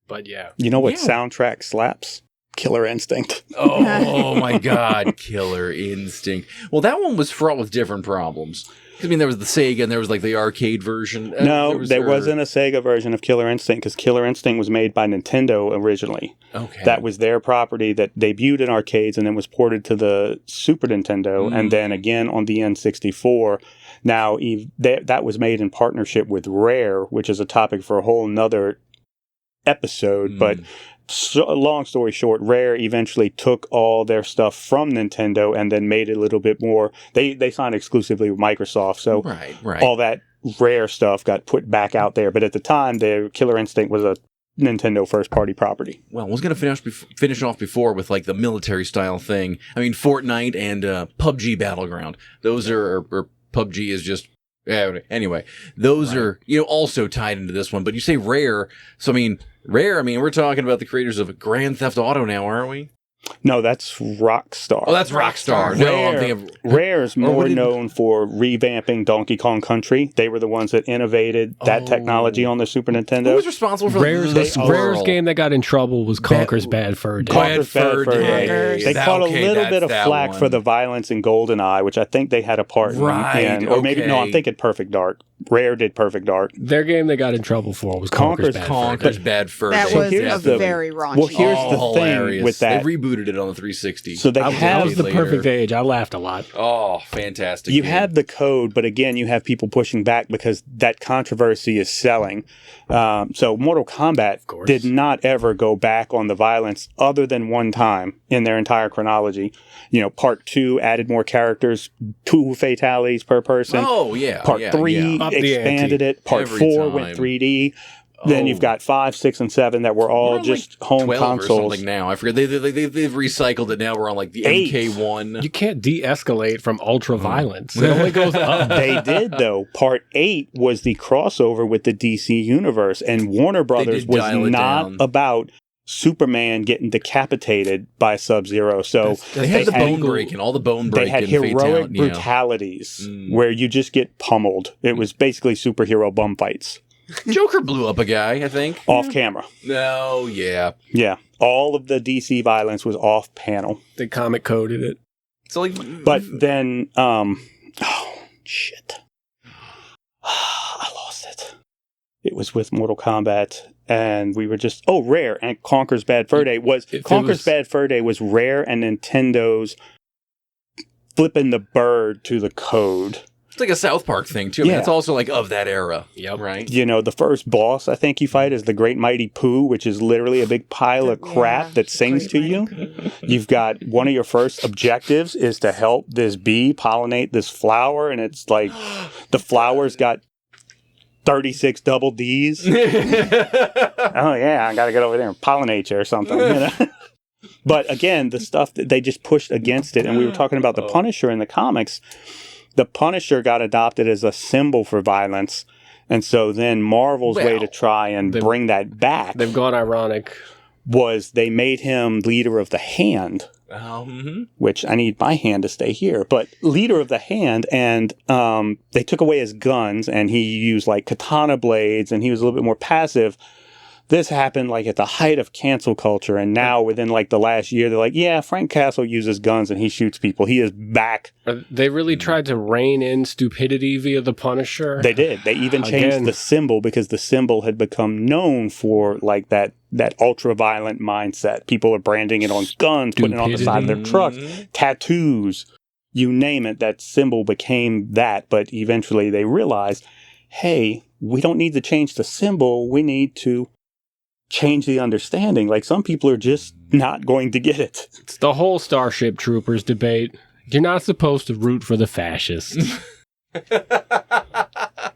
But yeah. You know what soundtrack slaps? Killer Instinct. Oh my God, Killer Instinct. Well, that one was fraught with different problems. I mean, there was the Sega and there was like the arcade version. No, there wasn't a Sega version of Killer Instinct because Killer Instinct was made by Nintendo originally. Okay. That was their property that debuted in arcades and then was ported to the Super Nintendo and then again on the N64. Now, that was made in partnership with Rare, which is a topic for a whole nother episode, but So, long story short, Rare eventually took all their stuff from Nintendo and then made it a little bit more. They signed exclusively with Microsoft, so Right. all that Rare stuff got put back out there. But at the time, their Killer Instinct was a Nintendo first-party property. Well, I was going to finish off before with like the military style thing. I mean, Fortnite and PUBG Battleground. Those are, or PUBG is just, anyway, those are, also tied into this one. But you say Rare, so I mean, we're talking about the creators of Grand Theft Auto now, aren't we? No, that's Rockstar. Oh, that's Rockstar. No, I'm thinking of Rare's more known for revamping Donkey Kong Country. They were the ones that innovated that technology on the Super Nintendo. Who was responsible for Rare's game that got in trouble was Conker's Bad Fur Day. Conker's Bad Fur Day. They caught a little bit of flack for the violence in GoldenEye, which I think they had a part in. Or maybe, no, I'm thinking Perfect Dark. Rare did Perfect Dark. Their game they got in trouble for was Conker's Bad Fur Day. That was very raunchy. Well, here's the thing with that. They rebooted it on the 360. So that was the perfect age. I laughed a lot. Oh, fantastic. You have the code, but again, you have people pushing back because that controversy is selling. So Mortal Kombat did not ever go back on the violence other than one time in their entire chronology. Part 2 added more characters, 2 fatalities per person. Oh, yeah. Part 3 expanded it. Part 4 went 3D. Then you've got 5, 6, and 7 that were all just like home 12 consoles. Or something now. I forget. They've recycled it now. We're on like the 8. MK1. You can't de-escalate from ultraviolence. It only goes up. They did, though. Part 8 was the crossover with the DC universe, and Warner Brothers was not about Superman getting decapitated by Sub-Zero. So they had the bone breaking, all the bone breaking. They had heroic brutalities where you just get pummeled. It was basically superhero bum fights. Joker blew up a guy, I think. Off camera. No, yeah. Yeah. All of the DC violence was off panel. They comic coded it. So like, but then, oh, shit. I lost it. It was with Mortal Kombat, and we were just, Rare, and Conker's Bad Fur Day Bad Fur Day was Rare and Nintendo's flipping the bird to the code. It's like a South Park thing, too. I mean, it's also like of that era. Yep. Right? The first boss I think you fight is the Great Mighty Pooh, which is literally a big pile of crap that sings to you. You've got one of your first objectives is to help this bee pollinate this flower, and it's like the flower's got 36 double Ds. Oh, yeah, I got to get over there and pollinate you or something. But again, the stuff that they just pushed against it, and we were talking about the Punisher in the comics. The Punisher got adopted as a symbol for violence, and so then Marvel's way to try and bring that back... They've gone ironic. ...was they made him leader of the Hand, which I need my hand to stay here, but leader of the Hand, and they took away his guns, and he used like katana blades, and he was a little bit more passive. This happened like at the height of cancel culture, and now within like the last year, they're like, yeah, Frank Castle uses guns and he shoots people. He is back. They really tried to rein in stupidity via the Punisher. They did. They even changed the symbol because the symbol had become known for like that ultra-violent mindset. People are branding it on guns, putting it on the side of their trucks, tattoos, you name it. That symbol became that, but eventually they realized, hey, we don't need to change the symbol. We need to change the understanding. Like, some people are just not going to get it. It's the whole Starship Troopers debate. You're not supposed to root for the fascists.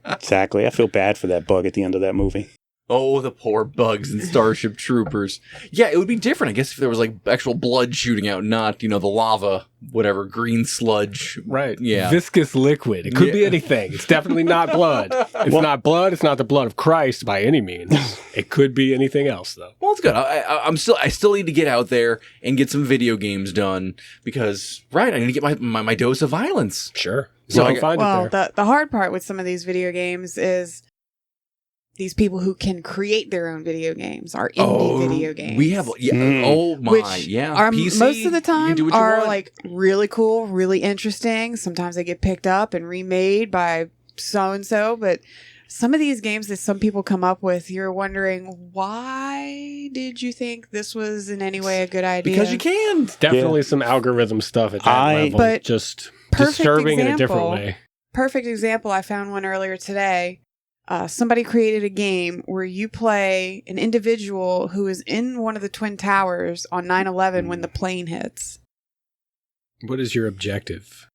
Exactly. I feel bad for that bug at the end of that movie. Oh, the poor bugs and Starship Troopers. Yeah, it would be different, I guess, if there was like actual blood shooting out, not, the lava, whatever, green sludge. Right. Yeah. Viscous liquid. It could be anything. It's definitely not blood. It's not blood. It's not the blood of Christ by any means. It could be anything else, though. Well, it's good. I still need to get out there and get some video games done because, I need to get my dose of violence. Sure. So I'll find it there. The hard part with some of these video games is these people who can create their own video games are indie video games. We have, which are PC, most of the time are want. like really cool, really interesting. Sometimes they get picked up and remade by so and so, but some of these games that some people come up with, you're wondering, why did you think this was in any way a good idea? Because you can. Definitely some algorithm stuff at that level, but just disturbing in a different way. Perfect example. I found one earlier today. somebody created a game where you play an individual who is in one of the Twin Towers on 9/11 when the plane hits. What is your objective?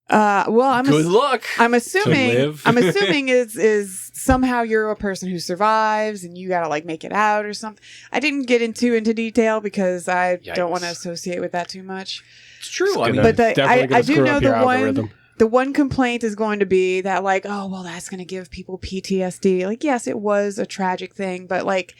Well, Good luck. I'm assuming. To live? I'm assuming is somehow you're a person who survives, and you gotta like make it out or something. I didn't get into detail because I don't want to associate with that too much. It's true. I mean, But definitely gonna I do screw know up your the one. algorithm. The one complaint is going to be that, like, oh, well, that's going to give people PTSD. Like, yes, it was a tragic thing, but like,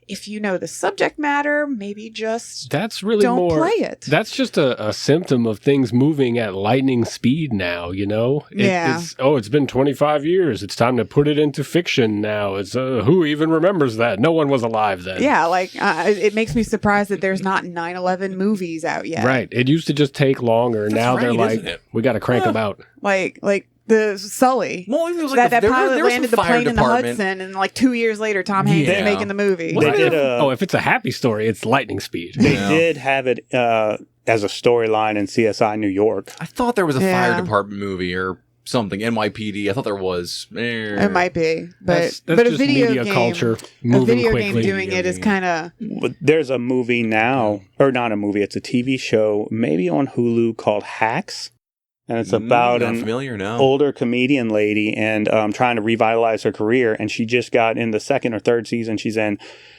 if you know the subject matter, maybe just That's really don't more. play it. That's just a symptom of things moving at lightning speed now, you know? Yeah. It's been 25 years. It's time to put it into fiction now. It's who even remembers that? No one was alive then. Yeah, like, it makes me surprised that there's not 9/11 movies out yet. Right. It used to just take longer. That's now they're right, like, isn't it? we got to crank them out. Like the Sully. well, it was like That there pilot was landed some the fire plane in the department. Hudson, and like 2 years later, Tom Hanks Yeah. is making the movie. They did If it's a happy story, it's lightning speed. They Yeah. did have it as a storyline in CSI New York. I thought there was a Yeah. fire department movie or something. NYPD. I thought there was. It might be, That's but a just video media game, culture a moving video quickly. game doing it is kind of But there's a movie now, or not a movie, it's a TV show, maybe on Hulu called Hacks. And it's about not an familiar. No. older comedian lady and trying to revitalize her career. And she just got in the second or third season she's in.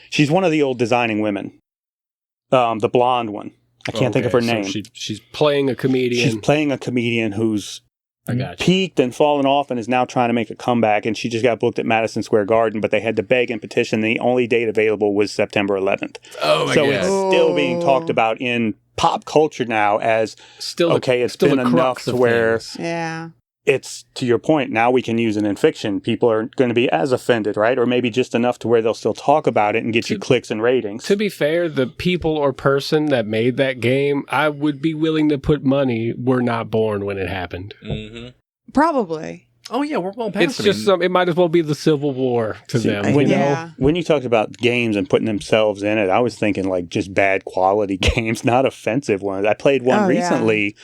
She's one of the old designing women. The blonde one. I can't think of her name. She's playing a comedian. She's playing a comedian who's I got you. peaked and fallen off and is now trying to make a comeback. And she just got booked at Madison Square Garden, but they had to beg and petition. The only date available was September 11th. Oh my So god. it's still being talked about in pop culture now as, Still okay, it's still been the enough crux to of where things. yeah. it's, to your point, now we can use it in fiction. People are going to be as offended, right? Or maybe just enough to where they'll still talk about it and get you clicks and ratings. To be fair, the people or person that made that game, I would be willing to put money, were not born when it happened. Mm-hmm. Probably. Oh yeah, we're well past. It's just it might as well be the Civil War to See, them. when, You know? Yeah. when you talked about games and putting themselves in it, I was thinking like just bad quality games, not offensive ones. I played one Oh, yeah. recently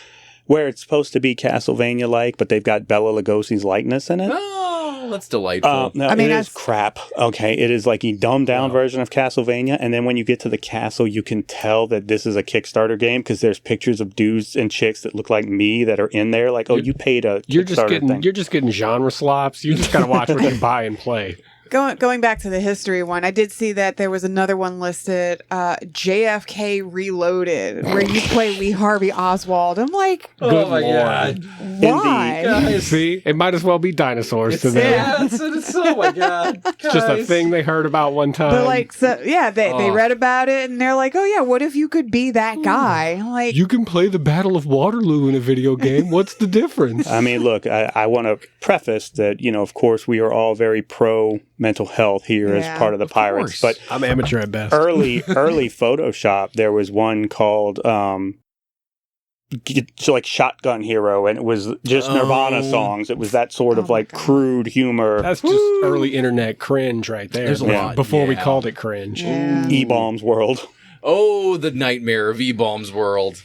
where it's supposed to be Castlevania-like, but they've got Bela Lugosi's likeness in it. Oh, that's delightful. No, I mean, it is that's- crap. Okay, it is like a dumbed-down version of Castlevania, and then when you get to the castle, you can tell that this is a Kickstarter game because there's pictures of dudes and chicks that look like me that are in there. Like, oh, you paid a You're just Kickstarter getting thing. you're just getting genre slops. You just gotta watch what you buy and play. Going back to the history one, I did see that there was another one listed, JFK Reloaded, where you play Lee Harvey Oswald. I'm like, Good Lord. why? See, it might as well be dinosaurs to them. Yeah. it's oh my god. It's just a thing they heard about one time. But like, so yeah, they Oh. read about it and they're like, oh yeah, what if you could be that guy? I'm like, you can play the Battle of Waterloo in a video game. What's the difference? I mean, look, I want to preface that, of course, we are all very pro mental health here Yeah, as part of the Pirates. But I'm amateur at best. early Photoshop, there was one called like Shotgun Hero, and it was just Nirvana Oh. songs. It was that sort of Oh my like God. crude humor. That's just early internet cringe right there. There's a Yeah. lot. Before we yeah. called it cringe. yeah. E-Bombs world. Oh, the nightmare of E-Bomb's world.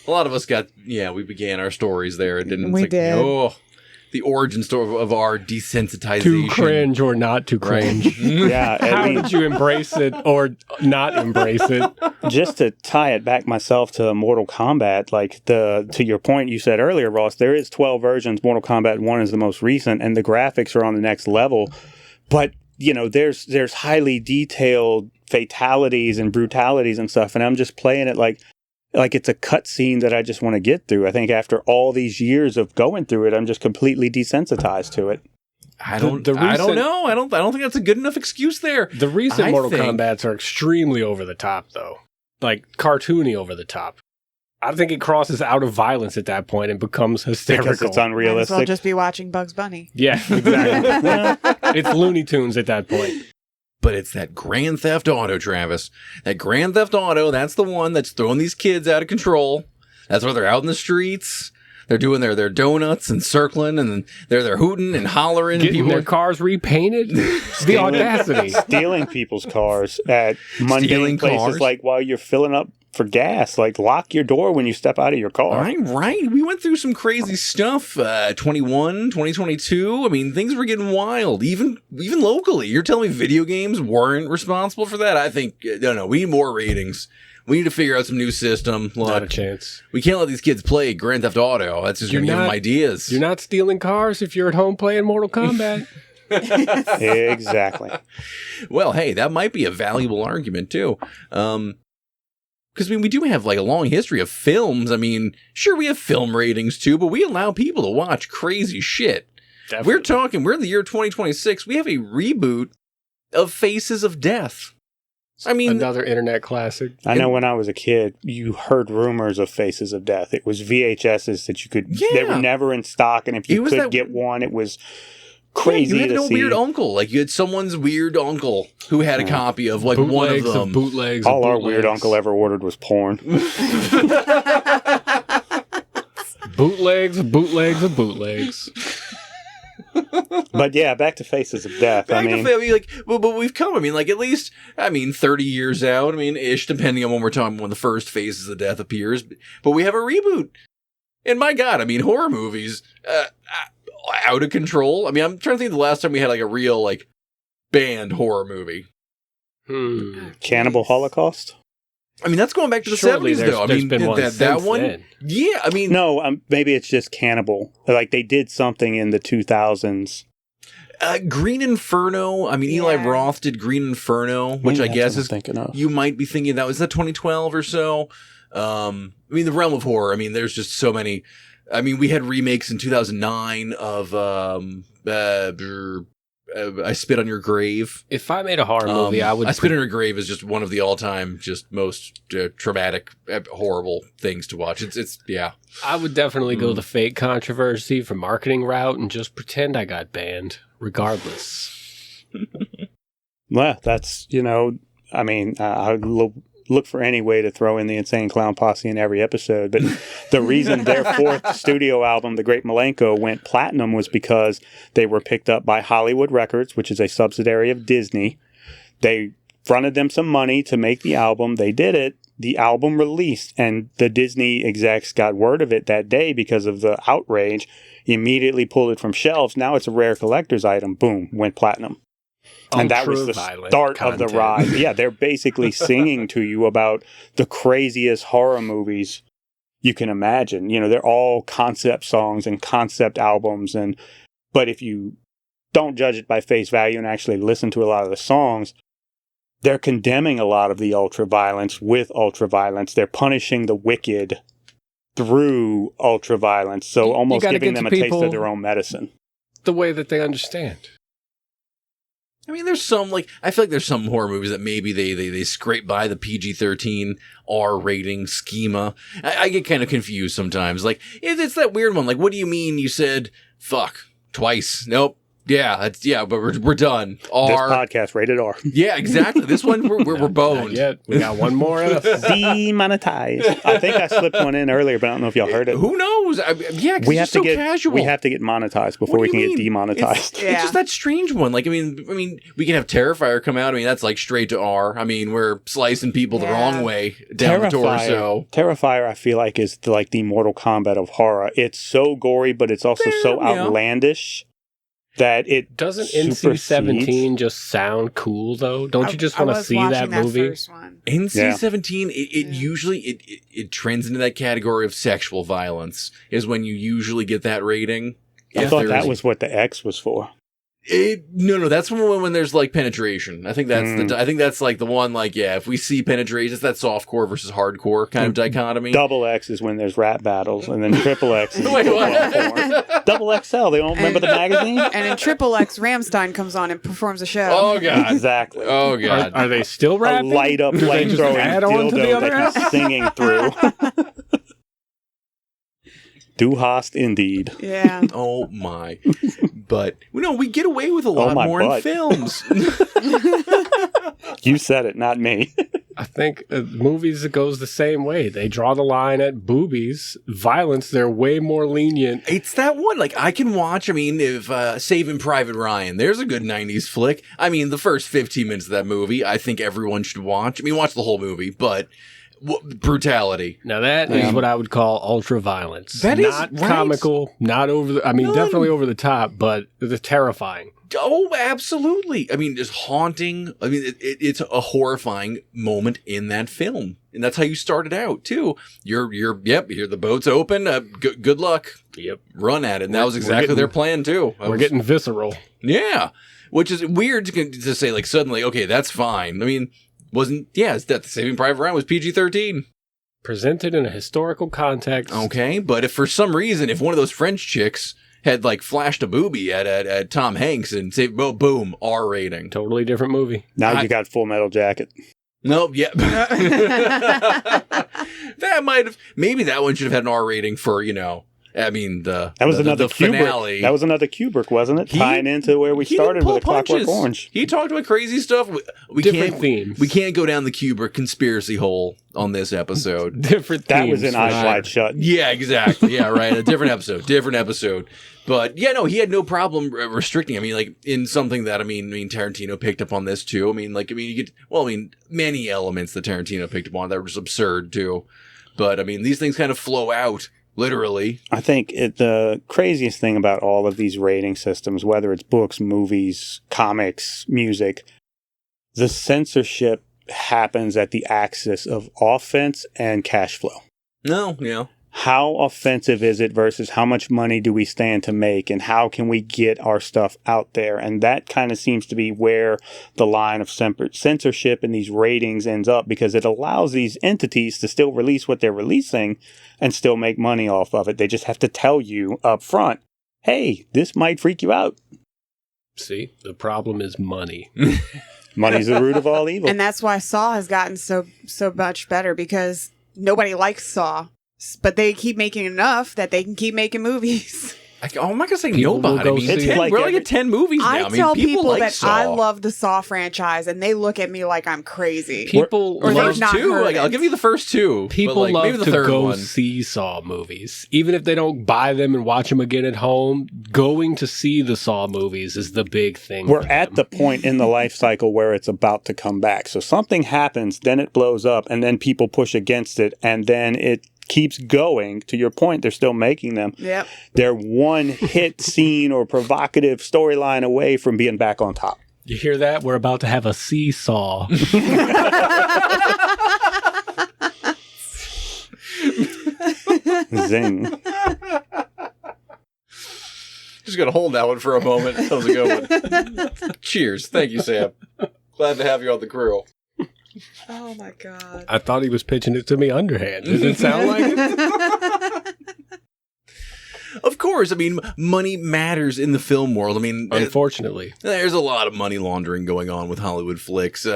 A lot of us we began our stories there. It didn't. We it's did. Oh, the origin story of our desensitization. Too cringe or not too cringe. Right. Yeah, How I mean, did you embrace it or not embrace it? just to tie it back myself to Mortal Kombat, like to your point you said earlier, Ross, there is 12 versions. Mortal Kombat 1 is the most recent, and the graphics are on the next level. But there's highly detailed fatalities and brutalities and stuff, and I'm just playing it like it's a cutscene that I just want to get through. I think after all these years of going through it, I'm just completely desensitized to it. I don't. The I don't recent- know. I don't think that's a good enough excuse there. The recent I Mortal think- Kombats are extremely over the top, though. Like cartoony over the top. I think it crosses out of violence at that point and becomes hysterical. Because it's Might as well unrealistic. just be watching Bugs Bunny. Yeah, exactly. It's Looney Tunes at that point. But it's that Grand Theft Auto, Travis. That Grand Theft Auto, that's the one that's throwing these kids out of control. That's why they're out in the streets. They're doing their donuts and circling, and they're hooting and hollering. Getting and their people cars repainted. The audacity. Stealing people's cars at Stealing mundane places, cars? like while you're filling up for gas. Like, lock your door when you step out of your car. Right. We went through some crazy stuff. 2022. I mean, things were getting wild, even locally. You're telling me video games weren't responsible for that? I think, no, we need more ratings. We need to figure out some new system. Look, Not a chance. we can't let these kids play Grand Theft Auto. That's just going to give them ideas. You're not stealing cars if you're at home playing Mortal Kombat. Exactly. Well, hey, that might be a valuable argument, too. Because, I mean, we do have, like, a long history of films. I mean, sure, we have film ratings, too, but we allow people to watch crazy shit. Definitely. We're in the year 2026. We have a reboot of Faces of Death. I mean, Another internet classic. I know when I was a kid, you heard rumors of Faces of Death. It was VHSs that you could, they were never in stock, and if you could get one, it was crazy you had to no see. weird uncle. Like, you had someone's weird uncle who had a copy of, like, one of them. Bootlegs. All our weird uncle ever ordered was porn. Bootlegs of bootlegs. But yeah, back to Faces of Death. But we've come, I mean, like, at least, 30 years out, ish, depending on when we're talking when the first Faces of Death appears. But we have a reboot. And my God, horror movies, out of control. I'm trying to think of the last time we had, like, a real, like, banned horror movie. Cannibal Holocaust? That's going back to the Surely 70s, though. there's been one that one. then. Yeah, No, maybe it's just Cannibal. Like, they did something in the 2000s. Green Inferno. Eli Roth did Green Inferno, which Maybe I guess that's is what I'm thinking of. you might be thinking that was that 2012 or so. The realm of horror. There's just so many. We had remakes in 2009 of I Spit on Your Grave. If I made a horror movie, I would. I Spit on Your Grave is just one of the all-time, just most traumatic, horrible things to watch. It's yeah. I would definitely go the fake controversy for marketing route and just pretend I got banned, regardless. Well, that's, I look for any way to throw in the Insane Clown Posse in every episode. But the reason their fourth studio album, The Great Milenko, went platinum was because they were picked up by Hollywood Records, which is a subsidiary of Disney. They fronted them some money to make the album. They did it. The album released, and the Disney execs got word of it that day because of the outrage, immediately pulled it from shelves. Now it's a rare collector's item. Boom, went platinum. And that was the start of the rise. Yeah, they're basically singing to you about the craziest horror movies you can imagine. They're all concept songs and concept albums. But if you don't judge it by face value and actually listen to a lot of the songs, they're condemning a lot of the ultraviolence with ultraviolence. They're punishing the wicked through ultraviolence. So almost giving them a taste of their own medicine. The way that they understand. There's some, I feel like there's some horror movies that maybe they scrape by the PG-13 R rating schema. I get kind of confused sometimes. It's that weird one. What do you mean you said fuck twice? Nope. Yeah, but we're done. R. This podcast rated R. Yeah, exactly. This one we're boned. Yeah, we got one more. Demonetized. I think I slipped one in earlier, but I don't know if y'all heard it. Who knows? We have to get casual. We have to get monetized before we can get demonetized. It's just that strange one. We can have Terrifier come out. That's straight to R. We're slicing people the wrong way down the torso. Terrifier, I feel like, is the Mortal Kombat of horror. It's so gory, but it's also so outlandish. That it doesn't NC-17 just sound cool though? Don't you just want to see that movie? NC-17, it usually it trends into that category of sexual violence. Is when you usually get that rating. I thought that was what the X was for. No, that's when there's penetration. I think that's I think that's the one if we see penetration, it's that softcore versus hardcore kind of dichotomy. Double X is when there's rap battles, and then triple X is Wait, what? Double XL. They don't remember the magazine. And in triple X, Ramstein comes on and performs a show. Oh God, exactly. Oh God, are they still rapping? A light up flamethrowing dildo that he's singing through. Du hast indeed. Yeah. Oh my. But we get away with a lot more in films. You said it, not me. I think movies, it goes the same way. They draw the line at boobies. Violence, they're way more lenient. It's that one. I can watch, if Saving Private Ryan, there's a good 90s flick. The first 15 minutes of that movie, I think everyone should watch. Watch the whole movie, but brutality. Now that is what I would call ultraviolence. That is not right. comical, not over the, None. definitely over the top, but the terrifying. Oh, absolutely. I mean, just haunting. I mean, it's a horrifying moment in that film. And that's how you started out, too. You're here, the boat's open. Good luck. Yep. Run at it. And that was exactly their plan, too. We're getting visceral. Yeah. Which is weird to say, like, suddenly, okay, that's fine. I mean, is that the Saving Private Ryan was PG-13? Presented in a historical context. Okay, but if for some reason, if one of those French chicks had, like, flashed a boobie at Tom Hanks and say, well, boom, R rating. Totally different movie. Now you got Full Metal Jacket. Nope, yeah. That might have, maybe that one should have had an R rating for, I mean, That was another the finale. Kubrick. That was another Kubrick, wasn't it? Tying into where we started with A Clockwork Orange. He talked about crazy stuff. We Different can't, themes. We can't go down the Kubrick conspiracy hole on this episode. Different That themes. was in Eyes for Wide Shut. Yeah, exactly. Yeah, right. A different episode. But yeah, no, he had no problem restricting. I mean, like in something that I mean, Tarantino picked up on this too. Many elements that Tarantino picked up on that were just absurd too. But I mean, these things kind of flow out literally. I think the craziest thing about all of these rating systems, whether it's books, movies, comics, music, the censorship happens at the axis of offense and cash flow. No, yeah. How offensive is it versus how much money do we stand to make, and how can we get our stuff out there? And that kind of seems to be where the line of censorship and these ratings ends up, because it allows these entities to still release what they're releasing and still make money off of it. They just have to tell you up front, hey, this might freak you out. See, the problem is money. Money's the root of all evil. And that's why Saw has gotten so much better, because nobody likes Saw. But they keep making enough that they can keep making movies. I'm not going to say People will nobody. go I mean, see it. we're like at 10 movies now. I tell people like that Saw. I love the Saw franchise, and they look at me like I'm crazy. People Or The they've first not two, heard like, I'll it. give you the first two. People but, like, love maybe the to third go one. see Saw movies. Even if they don't buy them and watch them again at home, going to see the Saw movies is the big thing. We're for at them. the point in the life cycle where it's about to come back. So something happens, then it blows up, and then people push against it, and then it keeps going. To your point, they're still making them. Yep. They're one hit scene or provocative storyline away from being back on top. You hear that? We're about to have a seesaw. Zing. Just going to hold that one for a moment. That was a good one. Cheers. Thank you, Sam. Glad to have you on the crew. Oh my god. I thought he was pitching it to me underhand. Does it sound like it? Of course. I mean, money matters in the film world. I mean, Unfortunately. there's a lot of money laundering going on with Hollywood flicks.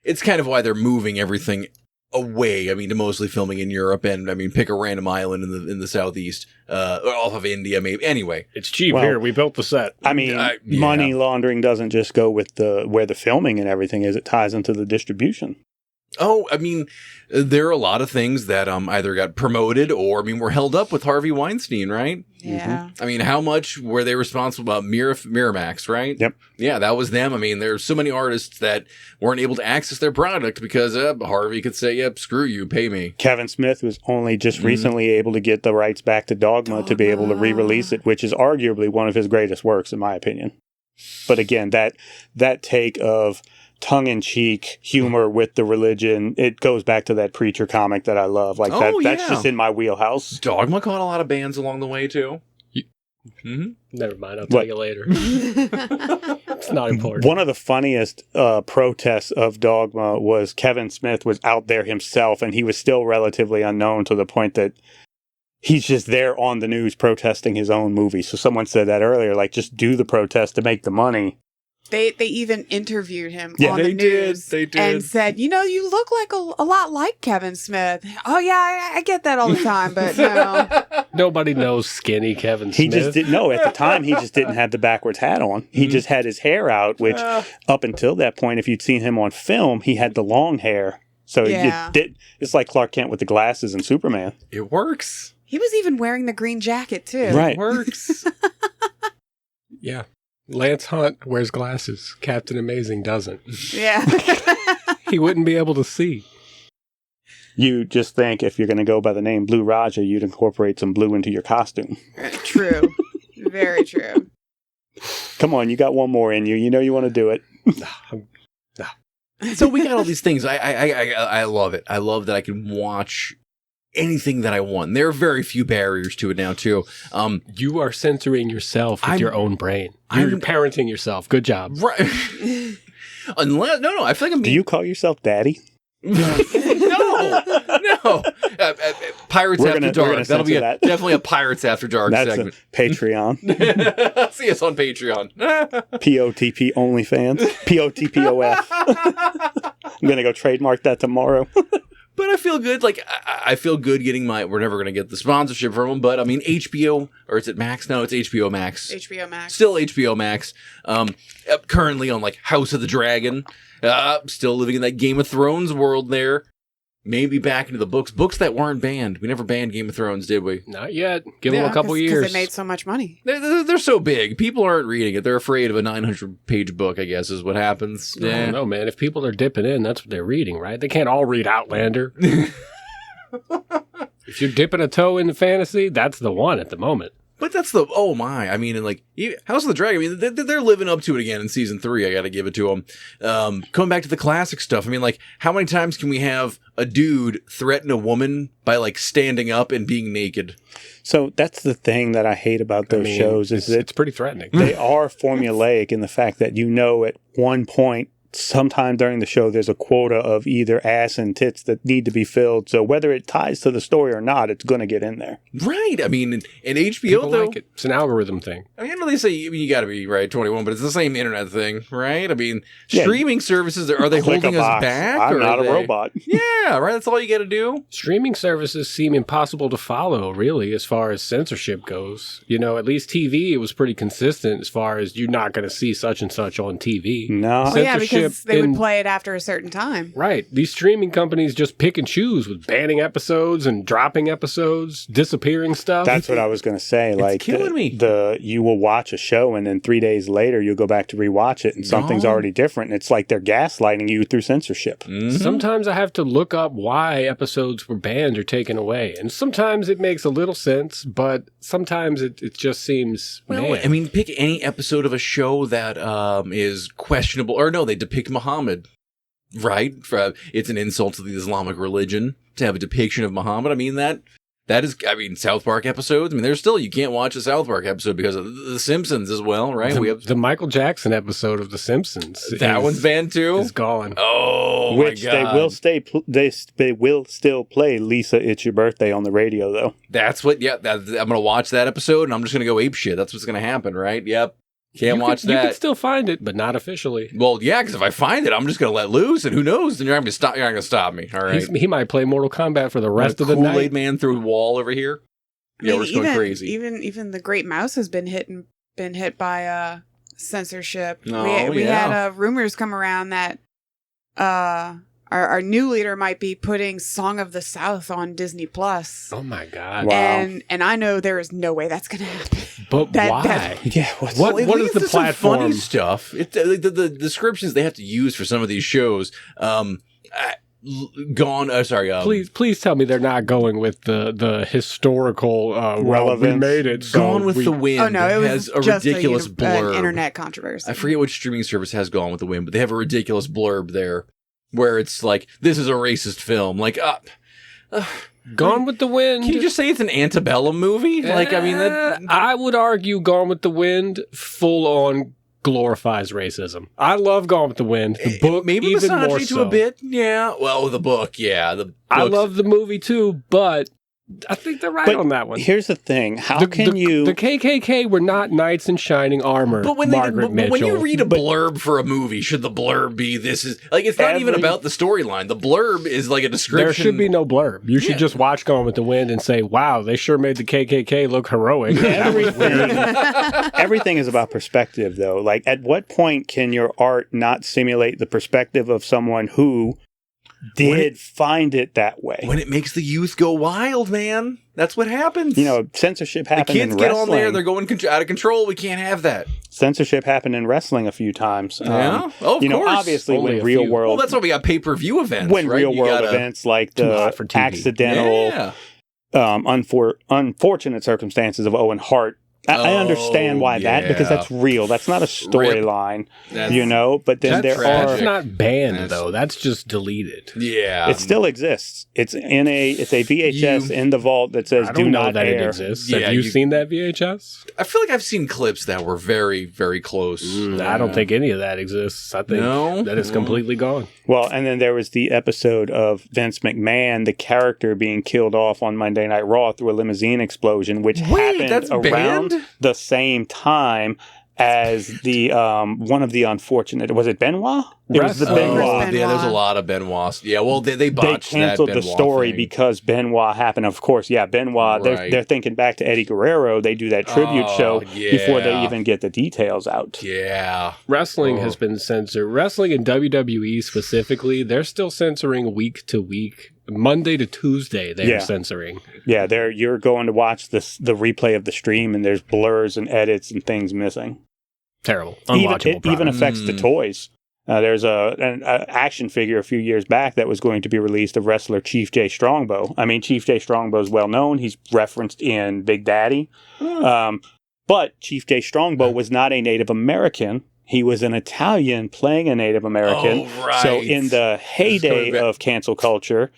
It's kind of why they're moving everything away. I mean, to mostly filming in Europe, and I mean, pick a random island in the southeast, or off of India, maybe. Anyway, It's cheap Well, here. We built the set. I mean, yeah. money laundering doesn't just go with where the filming and everything is. It ties into the distribution. Oh, I mean, there are a lot of things that either got promoted or, I mean, were held up with Harvey Weinstein, right? Yeah. I mean, how much were they responsible about Miramax, right? Yep. Yeah, that was them. I mean, there's so many artists that weren't able to access their product because Harvey could say, yep, screw you, pay me. Kevin Smith was only just recently able to get the rights back to Dogma to be able to re-release it, which is arguably one of his greatest works, in my opinion. But again, that take of tongue-in-cheek humor with the religion, it goes back to that Preacher comic that I love. Like that's just in my wheelhouse. Dogma caught a lot of bands along the way, too. Never mind. I'll tell you later. It's not important. One of the funniest protests of Dogma was Kevin Smith was out there himself, and he was still relatively unknown to the point that he's just there on the news protesting his own movie. So someone said that earlier, like, just do the protest to make the money. They even interviewed him Yeah, on the they did. news. They did. And said, you look like a lot like Kevin Smith. Oh, yeah, I get that all the time, but no. Nobody knows skinny Kevin He Smith. just didn't know. At the time, he just didn't have the backwards hat on. He just had his hair out, which up until that point, if you'd seen him on film, he had the long hair. So Yeah. it's like Clark Kent with the glasses and Superman. It works. He was even wearing the green jacket, too. Right. It works. Yeah. Lance Hunt wears glasses. Captain Amazing doesn't. Yeah. He wouldn't be able to see. You just think if you're going to go by the name Blue Raja, you'd incorporate some blue into your costume. True. Very true. Come on, you got one more in you. You know you want to do it. So we got all these things. I love it. I love that I can watch anything that I want. There are very few barriers to it now, too. You are censoring yourself with your own brain. You're parenting yourself. Good job. Right. Unless, no, I feel like I'm Do you call yourself daddy? no. Pirates After Dark. That'll be definitely a Pirates After Dark segment. That's Patreon. See us on Patreon. POTP OnlyFans. POTPOF. I'm going to go trademark that tomorrow. But I feel good. Like, I feel good getting we're never going to get the sponsorship from them, but I mean, HBO, or is it Max? No, it's HBO Max. HBO Max. Still HBO Max. Currently on, like, House of the Dragon. Still living in that Game of Thrones world there. Maybe back into the books. Books that weren't banned. We never banned Game of Thrones, did we? Not yet. Give them a couple years. Because it made so much money. They're so big. People aren't reading it. They're afraid of a 900-page book, I guess, is what happens. I don't know, man. If people are dipping in, that's what they're reading, right? They can't all read Outlander. If you're dipping a toe in fantasy, that's the one at the moment. But that's oh my, I mean, and like, House of the Dragon, I mean, they're living up to it again in season 3, I gotta give it to them. Coming back to the classic stuff, I mean, like, how many times can we have a dude threaten a woman by, like, standing up and being naked? So that's the thing that I hate about those shows is that it's pretty threatening. They are formulaic in the fact that at one point, sometime during the show, there's a quota of either ass and tits that need to be filled. So whether it ties to the story or not, it's going to get in there. Right. I mean, in HBO, people though. Like it. It's an algorithm thing. I mean, I know they say you got to be, 21, but it's the same internet thing, right? I mean, streaming services, are they holding us back? I'm not a robot. Yeah, right? That's all you got to do. Streaming services seem impossible to follow, really, as far as censorship goes. You know, at least TV, it was pretty consistent as far as you're not going to see such and such on TV. No. Well, yeah, because they would play it after a certain time. Right. These streaming companies just pick and choose with banning episodes and dropping episodes, disappearing stuff. That's what I was going to say. It's like killing me. You will watch a show and then 3 days later you'll go back to rewatch it and something's already different. And it's like they're gaslighting you through censorship. Mm-hmm. Sometimes I have to look up why episodes were banned or taken away. And sometimes it makes a little sense, but sometimes it just seems, well, I mean, pick any episode of a show that is questionable. Or no, they depict Muhammad. Right? It's an insult to the Islamic religion to have a depiction of Muhammad. I mean, that is, South Park episodes. I mean, you can't watch a South Park episode because of The Simpsons as well, right? We have the Michael Jackson episode of The Simpsons. That one's banned too? It's gone. Oh, which my God. they will still play Lisa, It's Your Birthday on the radio, though. That's what, I'm going to watch that episode and I'm just going to go apeshit. That's what's going to happen, right? Yep. Can't watch that. You can still find it, but not officially. Well, yeah, because if I find it, I'm just going to let loose, and who knows? Then you're not going to stop me. All right. He might play Mortal Kombat for the rest of the night. Kool-Aid Man through the wall over here. Yeah, we're just going crazy. Even the Great Mouse has been hit by censorship. Oh, we had rumors come around that our new leader might be putting Song of the South on Disney Plus. Oh my God! Wow. And I know there is no way that's going to happen. But why? What is the platform? Funny stuff. The descriptions they have to use for some of these shows. Please tell me they're not going with the historical relevance. We made it. Gone with the Wind. Oh no, it was has a just ridiculous blurb. An internet controversy. I forget which streaming service has Gone with the Wind, but they have a ridiculous blurb there where it's like, "This is a racist film." Like, Gone with the Wind. Can you just say it's an antebellum movie? I would argue Gone with the Wind full on glorifies racism. I love Gone with the Wind. The book, maybe even more misogyny so. to a bit. Yeah. Well, the book, yeah. I love the movie too, but I think they're right on that one. Here's the thing: the KKK were not knights in shining armor? But when you read a blurb for a movie, should the blurb be this is like it's not even about the storyline. The blurb is like a description. There should be no blurb. You should just watch Gone with the Wind and say, "Wow, they sure made the KKK look heroic." Everything is about perspective, though. Like, at what point can your art not simulate the perspective of someone who did find it that way. When it makes the youth go wild, man. That's what happens. You know, censorship the happened in kids wrestling. get on there, they're going out of control. We can't have that. Censorship happened in wrestling a few times. Yeah, of you know, course. obviously Only when a real few. world, Well, that's why we got pay-per-view events, when right? real You world gotta- events like Too the hot for TV. accidental, Yeah. unfortunate circumstances of Owen Hart. I understand why that, because yeah. that's real. That's not a storyline, That's- you know. But then That's there tragic. That's are. not banned, That's- though. That's just deleted. Yeah. It still exists. It's a VHS in the vault that says I "Do don't know not that air." it exists. Yeah, Have you you- seen that VHS? I feel like I've seen clips that were very, very close. I don't think any of that exists. I think No? that is No. completely gone. Well, and then there was the episode of Vince McMahon, the character being killed off on Monday Night Raw through a limousine explosion, which Wait, happened that's around banned? the same time as the one of the unfortunate. Was it Benoit? It was the Wrestling. Benoit. Benoit. Yeah, there's a lot of Benoits. Yeah, well, they They botched canceled that the Benoit story thing. because Benoit happened. Of course, yeah, Benoit. Right. They're thinking back to Eddie Guerrero. They do that tribute Oh, show before they yeah. even get the details out. Yeah. Wrestling Oh. has been censored. Wrestling and WWE specifically, they're still censoring week to week. Monday to Tuesday, they're Yeah. censoring. Yeah, you're going to watch the replay of the stream, and there's blurs and edits and things missing. Terrible. Even, Unwatchable it even product. affects the toys. There's an action figure a few years back that was going to be released of wrestler Chief J. Strongbow. I mean, Chief J. Strongbow is well known. He's referenced in Big Daddy. But Chief J. Strongbow was not a Native American. He was an Italian playing a Native American. Oh, right. So in the heyday back- of cancel culture,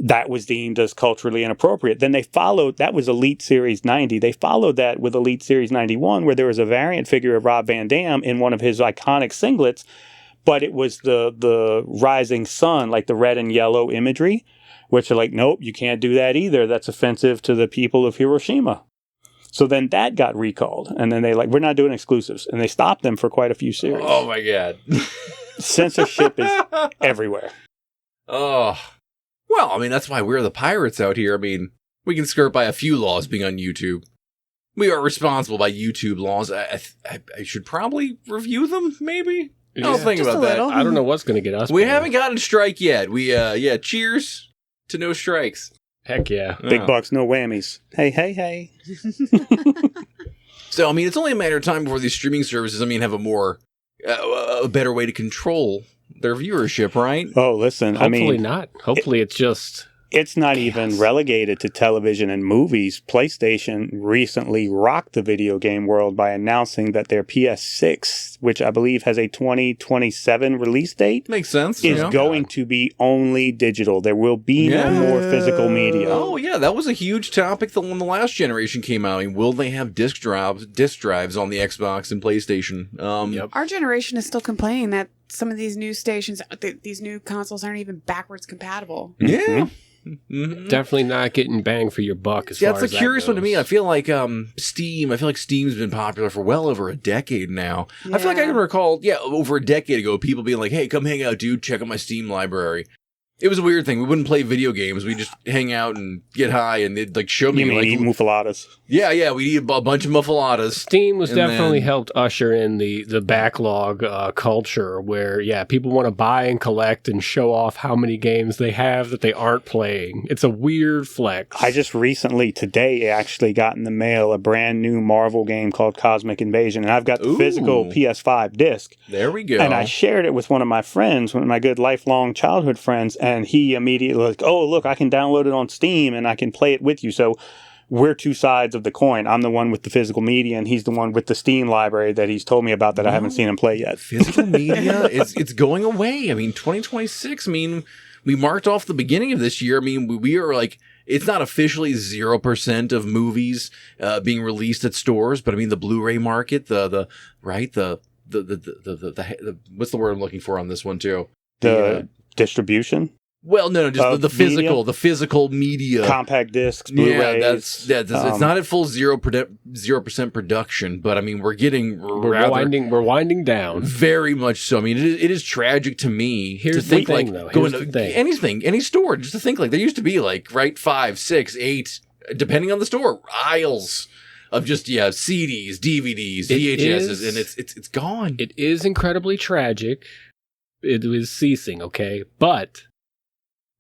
that was deemed as culturally inappropriate. Then they followed, that was Elite Series 90. They followed that with Elite Series 91, where there was a variant figure of Rob Van Dam in one of his iconic singlets, but it was the rising sun, like the red and yellow imagery, which are like, nope, you can't do that either. That's offensive to the people of Hiroshima. So then that got recalled. And then they like, we're not doing exclusives. And they stopped them for quite a few series. Oh, my God. Censorship is everywhere. Oh. Well, I mean, that's why we're the pirates out here. I mean, we can skirt by a few laws being on YouTube. We are responsible by YouTube laws. I should probably review them, maybe? I'll think Just about a that. little. I don't know what's going to get us. We banned. haven't gotten a strike yet. Cheers to no strikes. Heck yeah. Big Oh. bucks, no whammies. Hey, hey, hey. So, I mean, it's only a matter of time before these streaming services, have a better way to control their viewership, right? Oh, listen, Hopefully not. Hopefully it's just it's not even relegated to television and movies. PlayStation recently rocked the video game world by announcing that their PS6, which I believe has a 2027 release date, Makes sense. is yeah. going to be only digital. There will be no more physical media. Oh, yeah, that was a huge topic when the last generation came out. I mean, will they have disc drives on the Xbox and PlayStation? Yep. Our generation is still complaining that some of these new stations, these new consoles aren't even backwards compatible. Yeah. Mm-hmm. definitely not getting bang for your buck. As Yeah, far it's a as curious that one to me. goes. I feel like Steam's been popular for well over a decade now. I feel like I Yeah. can recall, over a decade ago, people being like, hey, come hang out, dude, check out my Steam library. It was a weird thing. We wouldn't play video games. We'd just hang out and get high, and they'd like show me You mean eat muffaladas? yeah, we'd eat a bunch of muffaladas. Steam was And definitely then- helped usher in the backlog culture where, people want to buy and collect and show off how many games they have that they aren't playing. It's a weird flex. I just recently, today, actually got in the mail a brand new Marvel game called Cosmic Invasion, and I've got the Ooh. physical PS5 disc. There we go. And I shared it with one of my friends, one of my good lifelong childhood friends, and he immediately was like, oh, look, I can download it on Steam and I can play it with you. So we're two sides of the coin. I'm the one with the physical media, and he's the one with the Steam library that he's told me about that I haven't seen him play yet. Physical media, it's going away. I mean, 2026, we marked off the beginning of this year. We are like, it's not officially 0% of movies being released at stores, but the Blu-ray market, the what's the word I'm looking for on this one too? The distribution, Well, no, just Of the physical media. compact discs, Blu-rays. It's not at full 0% production, but we're winding down. very much so. It is tragic to me Here's to the think thing, like though. going Here's to the thing. any store, just to think like there used to be like 5, 6, 8, depending on the store, aisles of just CDs, DVDs, It VHSs, is- and it's gone. It is incredibly tragic. It is ceasing, okay? But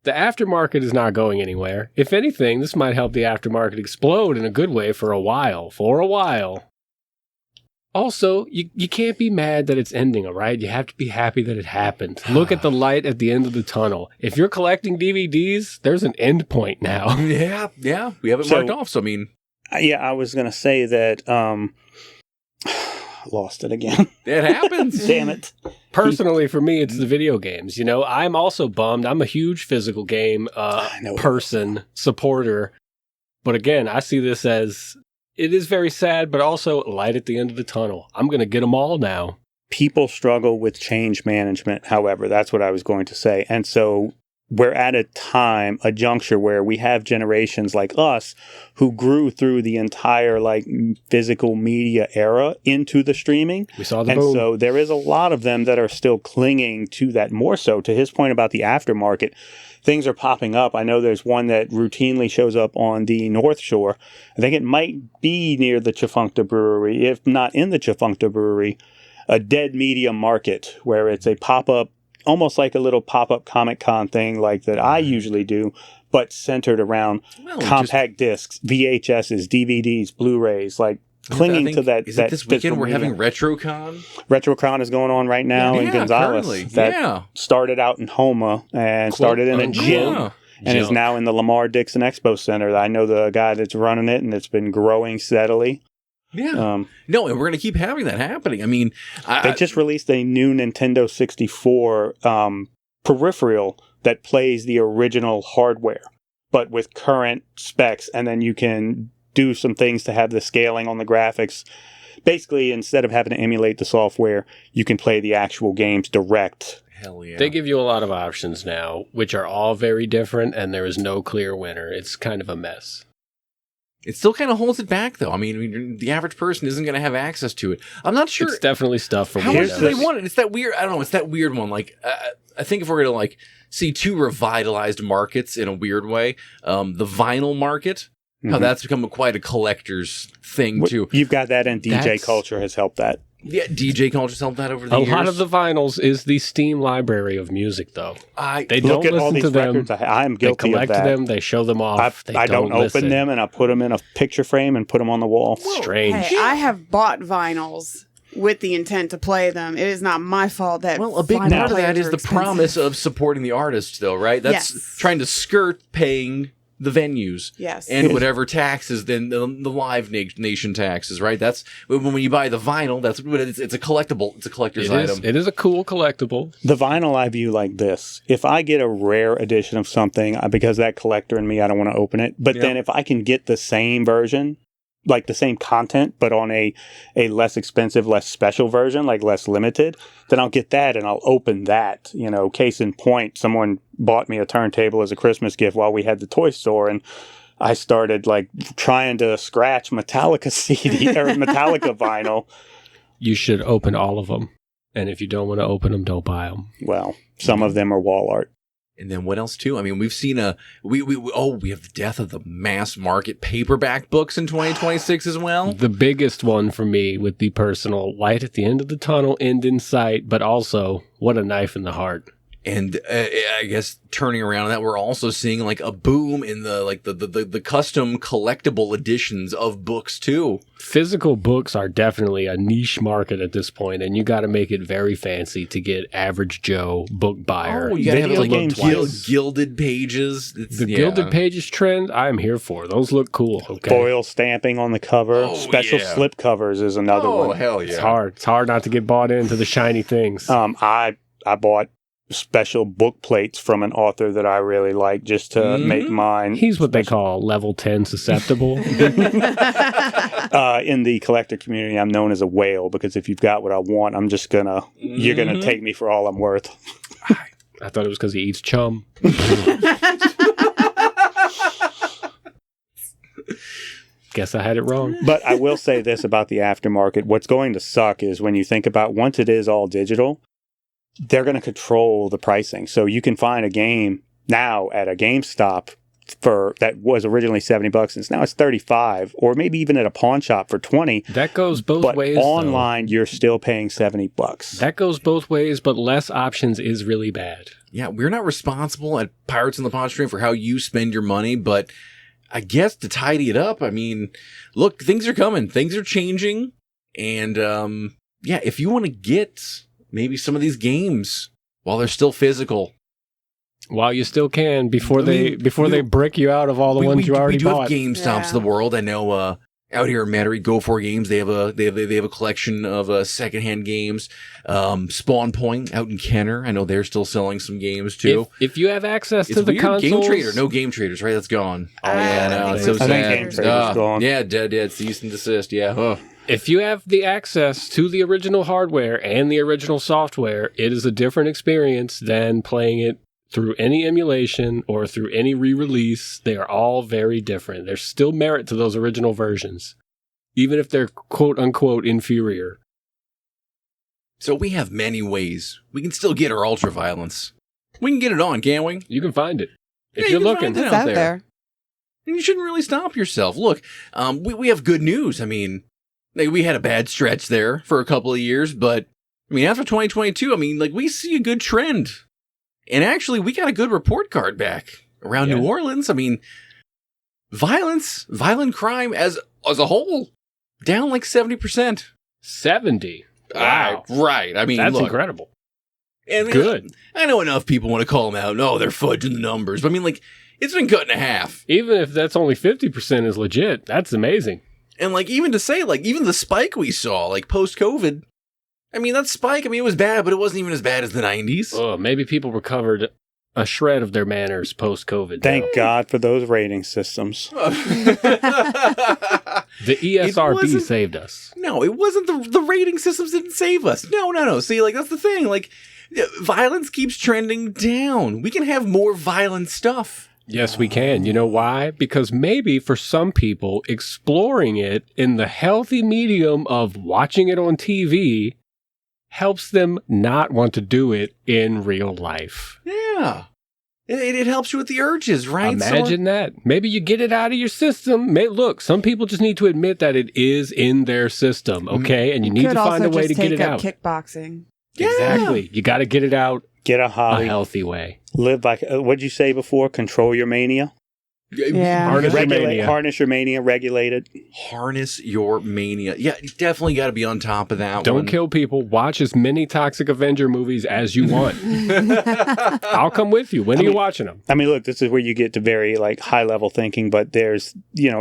The aftermarket is not going anywhere. If anything, this might help the aftermarket explode in a good way for a while. Also, you can't be mad that it's ending, all right? You have to be happy that it happened. Look at the light at the end of the tunnel. If you're collecting DVDs, there's an end point now. Yeah. We have it marked off, so I mean... Yeah, I was going to say that... lost it again. It happens. Damn it. Personally, for me, it's the video games. You know, I'm also bummed. I'm a huge physical game supporter. But again, I see this as, it is very sad, but also light at the end of the tunnel. I'm going to get them all now. People struggle with change management, however. That's what I was going to say. And so we're at a juncture where we have generations like us who grew through the entire physical media era into the streaming. We saw the boom. And so there is a lot of them that are still clinging to that more so. To his point about the aftermarket, things are popping up. I know there's one that routinely shows up on the North Shore. I think it might be near the Tchefuncte Brewery, if not in the Tchefuncte Brewery, a dead media market where it's a pop-up, almost like a little pop-up Comic-Con thing like that I usually do, but centered around compact discs, VHSs, DVDs, Blu-rays, clinging to that. Is it this weekend we're having RetroCon? RetroCon is going on right now in Gonzales. Currently. That started out in Homa and started in a gym. And is now in the Lamar Dixon Expo Center. I know the guy that's running it, and it's been growing steadily. Yeah. No, and we're going to keep having that happening. I mean, they just released a new Nintendo 64 peripheral that plays the original hardware, but with current specs. And then you can do some things to have the scaling on the graphics. Basically, instead of having to emulate the software, you can play the actual games direct. Hell yeah. They give you a lot of options now, which are all very different, and there is no clear winner. It's kind of a mess. It still kind of holds it back, though. I mean, the average person isn't going to have access to it. I'm not sure. It's definitely stuff for how much do they want it? It's that weird. I don't know. It's that weird one. I think if we're going to see two revitalized markets in a weird way, the vinyl market, how that's become quite a collector's thing too. You've got that, and DJ culture has helped that. Yeah, DJ culture's helped that over the years. A lot of the vinyls is the Steam library of music, though. They don't look at listen all these to them. records. I'm guilty of that. They collect them. They show them off. I don't open them, and I put them in a picture frame and put them on the wall. Strange. Hey, I have bought vinyls with the intent to play them. It is not my fault that a big part of that is the promise of supporting the artist, though, right? That's trying to skirt paying the venues. Yes. And whatever taxes, then the Live Nation taxes, right? That's when you buy the vinyl, it's a collectible. It's a collector's item. It is a cool collectible. The vinyl I view like this. If I get a rare edition of something, because that collector in me, I don't want to open it. But then if I can get the same version, like the same content, but on a less expensive, less special version, like less limited, then I'll get that and I'll open that. You know, case in point, someone bought me a turntable as a Christmas gift while we had the toy store, and I started trying to scratch Metallica CD or Metallica vinyl. You should open all of them. And if you don't want to open them, don't buy them. Well, some of them are wall art. And then what else too? I mean, we've seen we have the death of the mass market paperback books in 2026 as well. The biggest one for me with the personal light at the end of the tunnel, end in sight, but also what a knife in the heart. And I guess turning around on that, we're also seeing a boom in the custom collectible editions of books too. Physical books are definitely a niche market at this point, and you got to make it very fancy to get average Joe book buyer. Oh, you got to have gilded pages. Gilded pages trend, I'm here for. Those look cool. Okay. Foil stamping on the cover. Special slip covers is another one. Oh, hell yeah. It's hard. It's hard not to get bought into the shiny things. I bought special book plates from an author that I really like just to make mine. He's what they call level 10 susceptible. In the collector community, I'm known as a whale because if you've got what I want, I'm just you're gonna take me for all I'm worth. I thought it was because he eats chum. Guess I had it wrong. But I will say this about the aftermarket. What's going to suck is when you think about once it is all digital, they're going to control the pricing. So you can find a game now at a GameStop that was originally $70 and now it's $35, or maybe even at a pawn shop for $20. That goes both ways. But online, you're still paying $70. That goes both ways, but less options is really bad. Yeah, we're not responsible at Pirates in the Pod Stream for how you spend your money, but I guess to tidy it up, I mean, look, things are coming. Things are changing. And, yeah, if you want to get maybe some of these games while they're still physical. While you still can, before they brick you out of all the ones you already bought. We do have GameStops of the world. I know, out here in Metairie, Go For Games, they have a collection of secondhand games. Spawn Point out in Kenner, I know they're still selling some games too. If you have access to the weird. consoles, Game Trader, no Game Traders, right? That's gone. Oh yeah, no, think so we're sad. Game Trader's gone. Yeah, dead. Cease and desist. Yeah. Oh. if you have the access to the original hardware and the original software, it is a different experience than playing it through any emulation or through any re-release. They are all very different. There's still merit to those original versions, even if they're quote-unquote inferior. So we have many ways we can still get our ultraviolence. We can get it on, can't we? You can find it. If Yeah, you're you can looking. find it It's out there. And you shouldn't really stop yourself. Look, we have good news. I mean, we had a bad stretch there for a couple of years, but I mean, after 2022, I mean, we see a good trend. And actually, we got a good report card back around New Orleans. I mean, violent crime as a whole, down 70%. 70. Wow. Right. I mean, That's look, incredible. and Good. I know enough people want to call them out. No, they're fudging the numbers. But I mean, it's been cut in half. Even if that's only 50% is legit, that's amazing. And even to say, even the spike we saw, post-COVID, I mean, that spike, I mean, it was bad, but it wasn't even as bad as the 90s. Oh, maybe people recovered a shred of their manners post-COVID. Thank God for those rating systems. The ESRB wasn't- saved us. No, it wasn't the rating systems didn't save us. No. See, that's the thing. Violence keeps trending down. We can have more violent stuff. Yes, we can. You know why? Because maybe for some people, exploring it in the healthy medium of watching it on TV helps them not want to do it in real life. Yeah. It helps you with the urges, right? Imagine that. Maybe you get it out of your system. Look, some people just need to admit that it is in their system, okay? And you need to find a way to get it out. Kickboxing. Yeah. Exactly. You got to get it out Get a a hobby. healthy way. Live like, what'd you say before? Control your mania? Yeah. Harness your mania. Harness your mania, regulate it. Harness your mania. Yeah, you definitely got to be on top of that one. Don't kill people. Watch as many Toxic Avenger movies as you want. I'll come with you. When are you watching them? I mean, look, this is where you get to very high level thinking, but there's,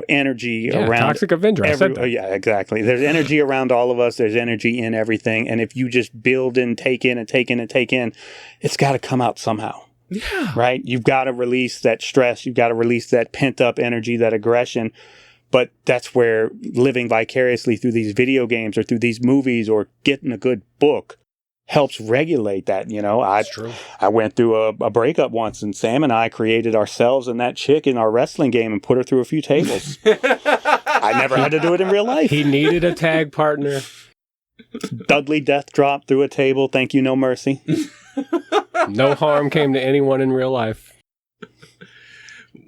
energy Yeah, around Toxic Avenger. I said that. Oh, yeah, exactly. There's energy around all of us. There's energy in everything. And if you just build and take in and take in and take in, it's got to come out somehow. Yeah. Right? You've got to release that stress. You've got to release that pent up energy, that aggression. But that's where living vicariously through these video games or through these movies or getting a good book helps regulate that. That's true. I went through a breakup once, and Sam and I created ourselves and that chick in our wrestling game and put her through a few tables. I never had to do it in real life. He needed a tag partner. Dudley death drop through a table. Thank you, no mercy. No harm came to anyone in real life.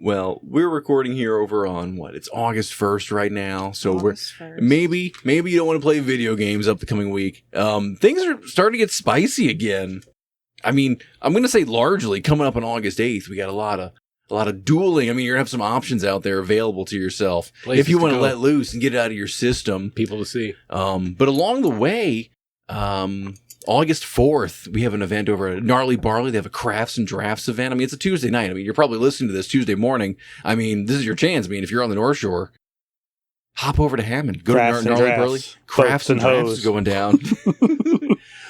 Well, we're recording here over on It's August 1st right now. So August 1st. maybe you don't want to play video games up the coming week. Things are starting to get spicy again. I mean, I'm going to say largely coming up on August 8th, we got a lot of dueling. I mean, you're going to have some options out there available to yourself Places if you want to go. let loose and get it out of your system. People to see. But along the way, August 4th, we have an event over at Gnarly Barley. They have a crafts and drafts event. I mean, it's a Tuesday night. I mean, you're probably listening to this Tuesday morning. I mean, this is your chance. I mean, if you're on the North Shore, hop over to Hammond. Go Crafts to and Gnarly drafts. Barley. Crafts Boats and and drafts hoes. is going down.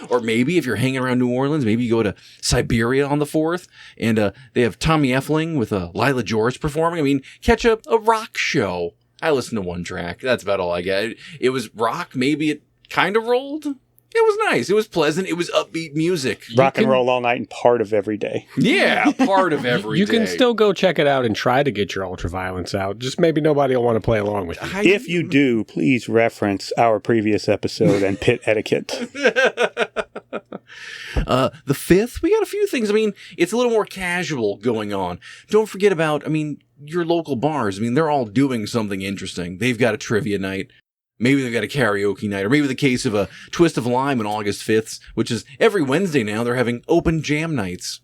Or maybe if you're hanging around New Orleans, maybe you go to Siberia on the 4th, and they have Tommy Effling with Lila George performing. I mean, catch a rock show. I listened to one track. That's about all I got. It was rock. Maybe it kind of rolled. It was nice. It was pleasant. It was upbeat music. Rock and roll all night and part of every day. Yeah, part of every You day. can still go check it out and try to get your ultraviolence out. Just maybe nobody will want to play along with you. If you do, please reference our previous episode and pit etiquette. The 5th, we got a few things. I mean, it's a little more casual going on. Don't forget about, your local bars. I mean, they're all doing something interesting. They've got a trivia night. Maybe they've got a karaoke night, or maybe the case of a Twist of Lime on August 5th, which is every Wednesday now, they're having open jam nights.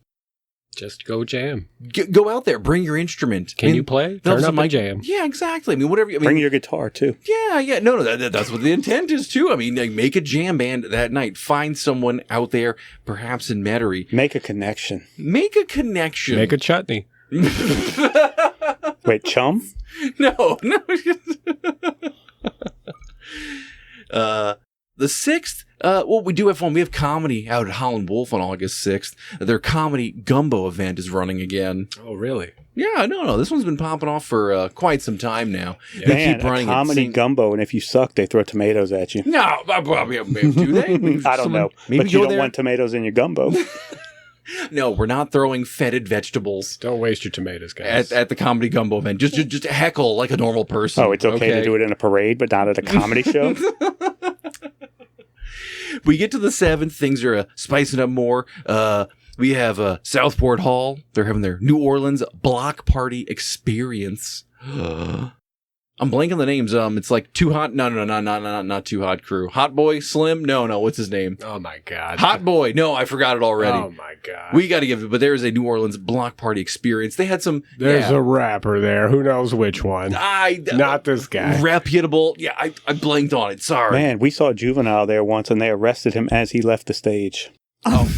Just go jam. Go out there, bring your instrument. Can you play? they'll Turn have up some and jam. Yeah, exactly. I mean, whatever. I mean, Bring your guitar too. yeah. No, that's what the intent is too. I mean, like, make a jam band that night. Find someone out there, perhaps in Metairie. Make a connection. Make a connection. Make a chutney. Wait, chum? No. The 6th, well, we do have fun. We have comedy out at Holland Wolf on August 6th. Their comedy gumbo event is running again. Oh, really? Yeah, no. This one's been popping off for quite some time now. Yeah. They Man, keep running a comedy gumbo, and if you suck, they throw tomatoes at you. No, do they? I don't know. Maybe But you go don't there. want tomatoes in your gumbo. No, we're not throwing fetid vegetables Don't waste your tomatoes, guys. at the comedy gumbo event. Just heckle like a normal person. Oh, it's okay to do it in a parade, but not at a comedy show? We get to the 7th, things are spicing up more. We have Southport Hall. They're having their New Orleans block party experience. I'm blanking the names. It's like Too Hot. No, not Too Hot Crew. Hot Boy Slim. No, what's his name? Oh, my God. Hot Boy. No, I forgot it already. Oh, my God. We got to give it, but there's a New Orleans block party experience. They had some. There's a rapper there. Who knows which one? Not this guy. Reputable. Yeah, I blanked on it. Sorry. Man, we saw Juvenile there once, and they arrested him as he left the stage. Oh.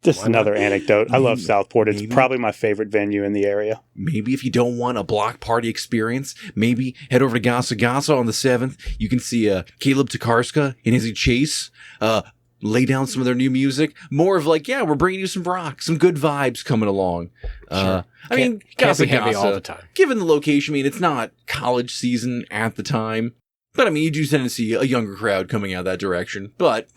Just Why another not? anecdote. I love Southport. It's Maybe. probably my favorite venue in the area. Maybe if you don't want a block party experience, maybe head over to Gasa Gasa on the 7th. You can see Caleb Tokarska and Izzy Chase lay down some of their new music. More of like, we're bringing you some rock, some good vibes coming along. Sure. I mean, Can't Gasa be heavy all Gasa, the time. given the location, I mean, it's not college season at the time. But I mean, you do tend to see a younger crowd coming out that direction. But,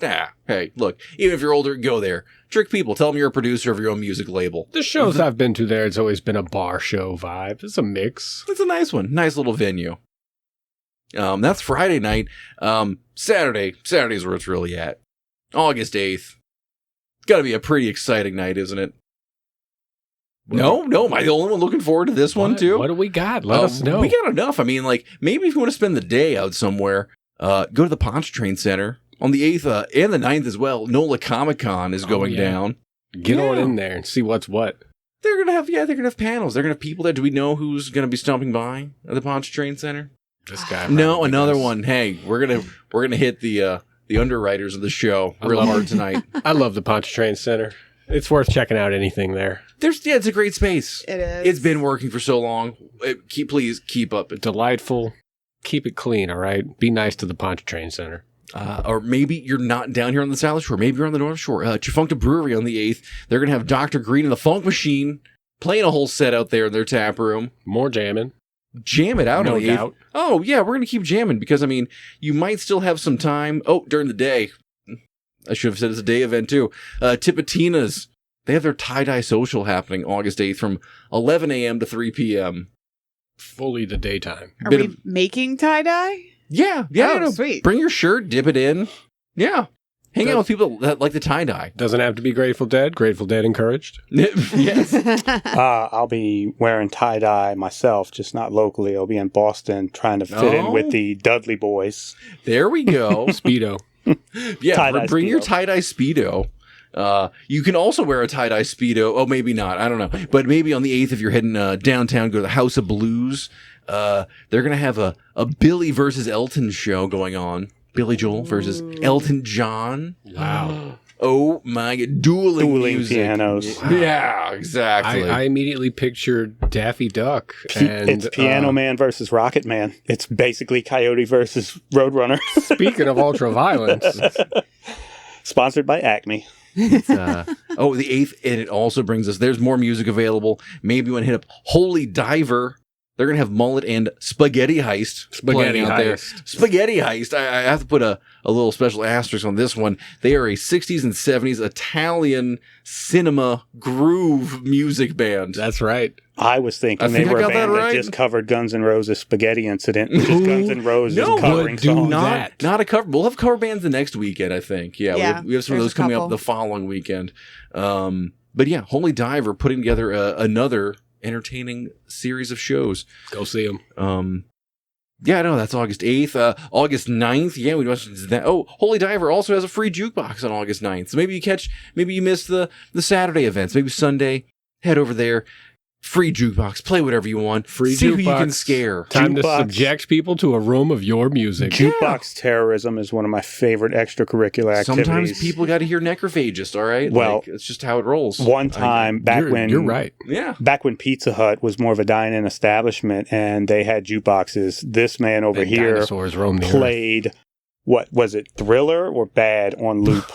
hey, look, even if you're older, go there. Trick people. Tell them you're a producer of your own music label. The shows I've been to there, it's always been a bar show vibe. It's a mix. It's a nice one. Nice little venue. That's Friday night. Saturday's where it's really at. August 8th. Gotta be a pretty exciting night, isn't it? No, am I the only one looking forward to this one too? What do we got? Let us know. We got enough. I mean, like, maybe if you want to spend the day out somewhere, go to the Pontchartrain Center on the 8th and the 9th as well. NOLA Comic Con is going down. Get on in there and see what's what. They're gonna have panels. They're gonna have people there. Do we know who's gonna be stopping by at the Pontchartrain Center? This guy. No, probably another does. one. Hey, we're gonna hit the underwriters of the show real love hard it. tonight. I love the Pontchartrain Center. It's worth checking out anything there. It's a great space. It is. It's been working for so long. Please keep up. Delightful. Keep it clean, all right? Be nice to the Pontchartrain Center. Or maybe you're not down here on the South Shore. Maybe you're on the North Shore. Chifuncta Brewery on the 8th. They're going to have Dr. Green and the Funk Machine playing a whole set out there in their tap room. More jamming. Jam it out No on the 8th. doubt. Oh, yeah, we're going to keep jamming because, I mean, you might still have some time. Oh, during the day. I should have said it's a day event, too. Tipitina's. They have their tie-dye social happening August 8th from 11 a.m. to 3 p.m. Fully the daytime. Are Bit we of- making tie-dye? Yeah. Oh, sweet. Bring your shirt, dip it in. Yeah. Hang out with people that like the tie-dye. Doesn't have to be Grateful Dead. Grateful Dead encouraged. Yes. I'll be wearing tie-dye myself, just not locally. I'll be in Boston trying to fit in with the Dudley boys. There we go. Speedo. Yeah, Tie-dye bring your Speedo. tie-dye Speedo. You can also wear a tie-dye Speedo. Oh, maybe not. I don't know. But maybe on the 8th, if you're heading downtown, go to the House of Blues. They're going to have a Billy versus Elton show going on. Billy Joel versus Elton John. Wow. Oh, my God. Dueling music. pianos. Yeah, exactly. I immediately pictured Daffy Duck. It's Piano Man versus Rocket Man. It's basically Coyote versus Roadrunner. Speaking of ultraviolence, Sponsored by Acme. The 8th, and it also brings us, there's more music available. Maybe you want to hit up Holy Diver. They're going to have Mullet and Spaghetti Heist. Spaghetti playing out there. Heist. Spaghetti Heist. I have to put a little special asterisk on this one. They are a 60s and 70s Italian cinema groove music band. that's right. I was thinking I think they I were a got that band that right. just covered Guns N' Roses' Spaghetti Incident, which is Guns N' Roses no, covering would do songs. that. Not a cover. We'll have cover bands the next weekend, I think. Yeah, Yeah, we have some of there's those a coming up couple. the following weekend. But yeah, Holy Diver putting together another entertaining series of shows. Go see them. Yeah, no, that's August 8th. August 9th, yeah, we mentioned that. Oh, Holy Diver also has a free jukebox on August 9th. So maybe you missed the Saturday events. Maybe Sunday, head over there. Free jukebox. Play whatever you want. Free See jukebox. who you can scare. Time to Jukebox. subject people to a room of your music. Jukebox terrorism is one of my favorite extracurricular activities. Sometimes people got to hear Necrophagist, all right? Well, like, it's just how it rolls. One time You're right. Yeah. back when Pizza Hut was more of a dine-in establishment and they had jukeboxes, this man over And here dinosaurs roam the earth. played, what was it, Thriller or Bad on loop?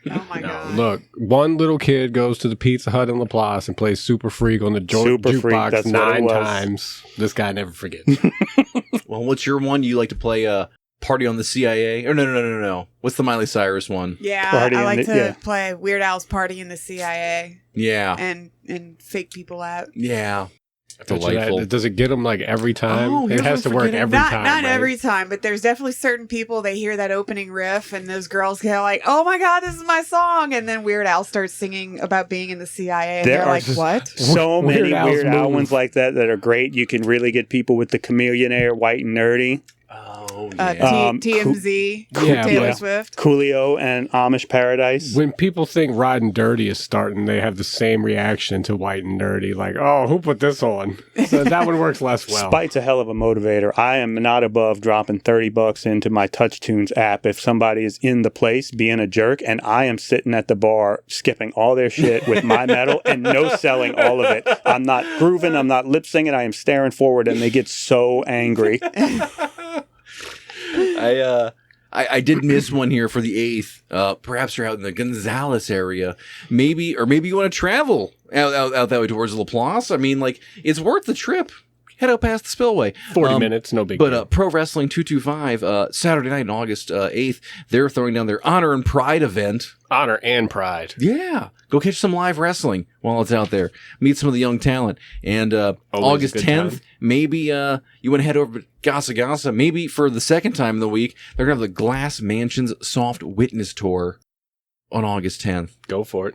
Oh my No, god. look, one little kid goes to the Pizza Hut in Laplace and plays Super Freak on the Super Freak, jukebox that's what it 9 was. times. This guy never forgets. Well, what's your one? You like to play Party on the CIA? Or no. What's the Miley Cyrus one? Yeah, Party I in like the- to yeah. play Weird Al's Party in the CIA Yeah. and fake people out. Yeah. Delightful. Does it get them like every time? Oh, it here's has to what I'm work forgetting. every Not time. not right? every time, but there's definitely certain people they hear that opening riff and those girls go like, "Oh my god, this is my song!" And then Weird Al starts singing about being in the CIA, and There they're are like, just- "What?" So Weird many Al's Weird Al move. ones like that are great. You can really get people with the Chameleonaire, White and Nerdy, Oh, Uh, yeah. TMZ, Yeah, Taylor yeah. Swift. Coolio, and Amish Paradise. When people think Riding Dirty is starting, they have the same reaction to White and Nerdy. Like, oh, who put this on? So that one works less well. Spite's a hell of a motivator. I am not above dropping $30 into my TouchTunes app if somebody is in the place being a jerk, and I am sitting at the bar skipping all their shit with my metal and no selling all of it. I'm not grooving, I'm not lip singing, I am staring forward, and they get so angry. I did miss one here for the 8th. Perhaps you're out in the Gonzales area. Maybe you want to travel out that way towards Laplace. I mean, like, it's worth the trip. Head out past the spillway. 40 minutes, no big But deal. Pro Wrestling 225, Saturday night on August 8th, they're throwing down their Honor and Pride event. Honor and pride. Yeah. Go catch some live wrestling while it's out there. Meet some of the young talent. And August a good 10th, time. maybe you want to head over to Gasa Gasa. Maybe for the second time in the week, they're going to have the Glass Mansions Soft Witness Tour on August 10th. Go for it.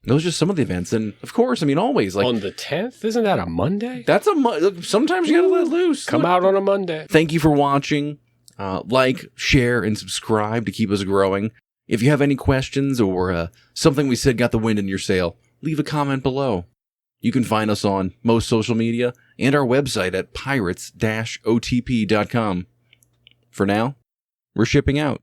Those are just some of the events. And, of course, I mean, always. Like On the 10th? Isn't that a Monday? that's look, sometimes you got to let loose. Come Look. out on a Monday. Thank you for watching. Like, share, and subscribe to keep us growing. If you have any questions or something we said got the wind in your sail, leave a comment below. You can find us on most social media and our website at pirates-otp.com. For now, we're shipping out.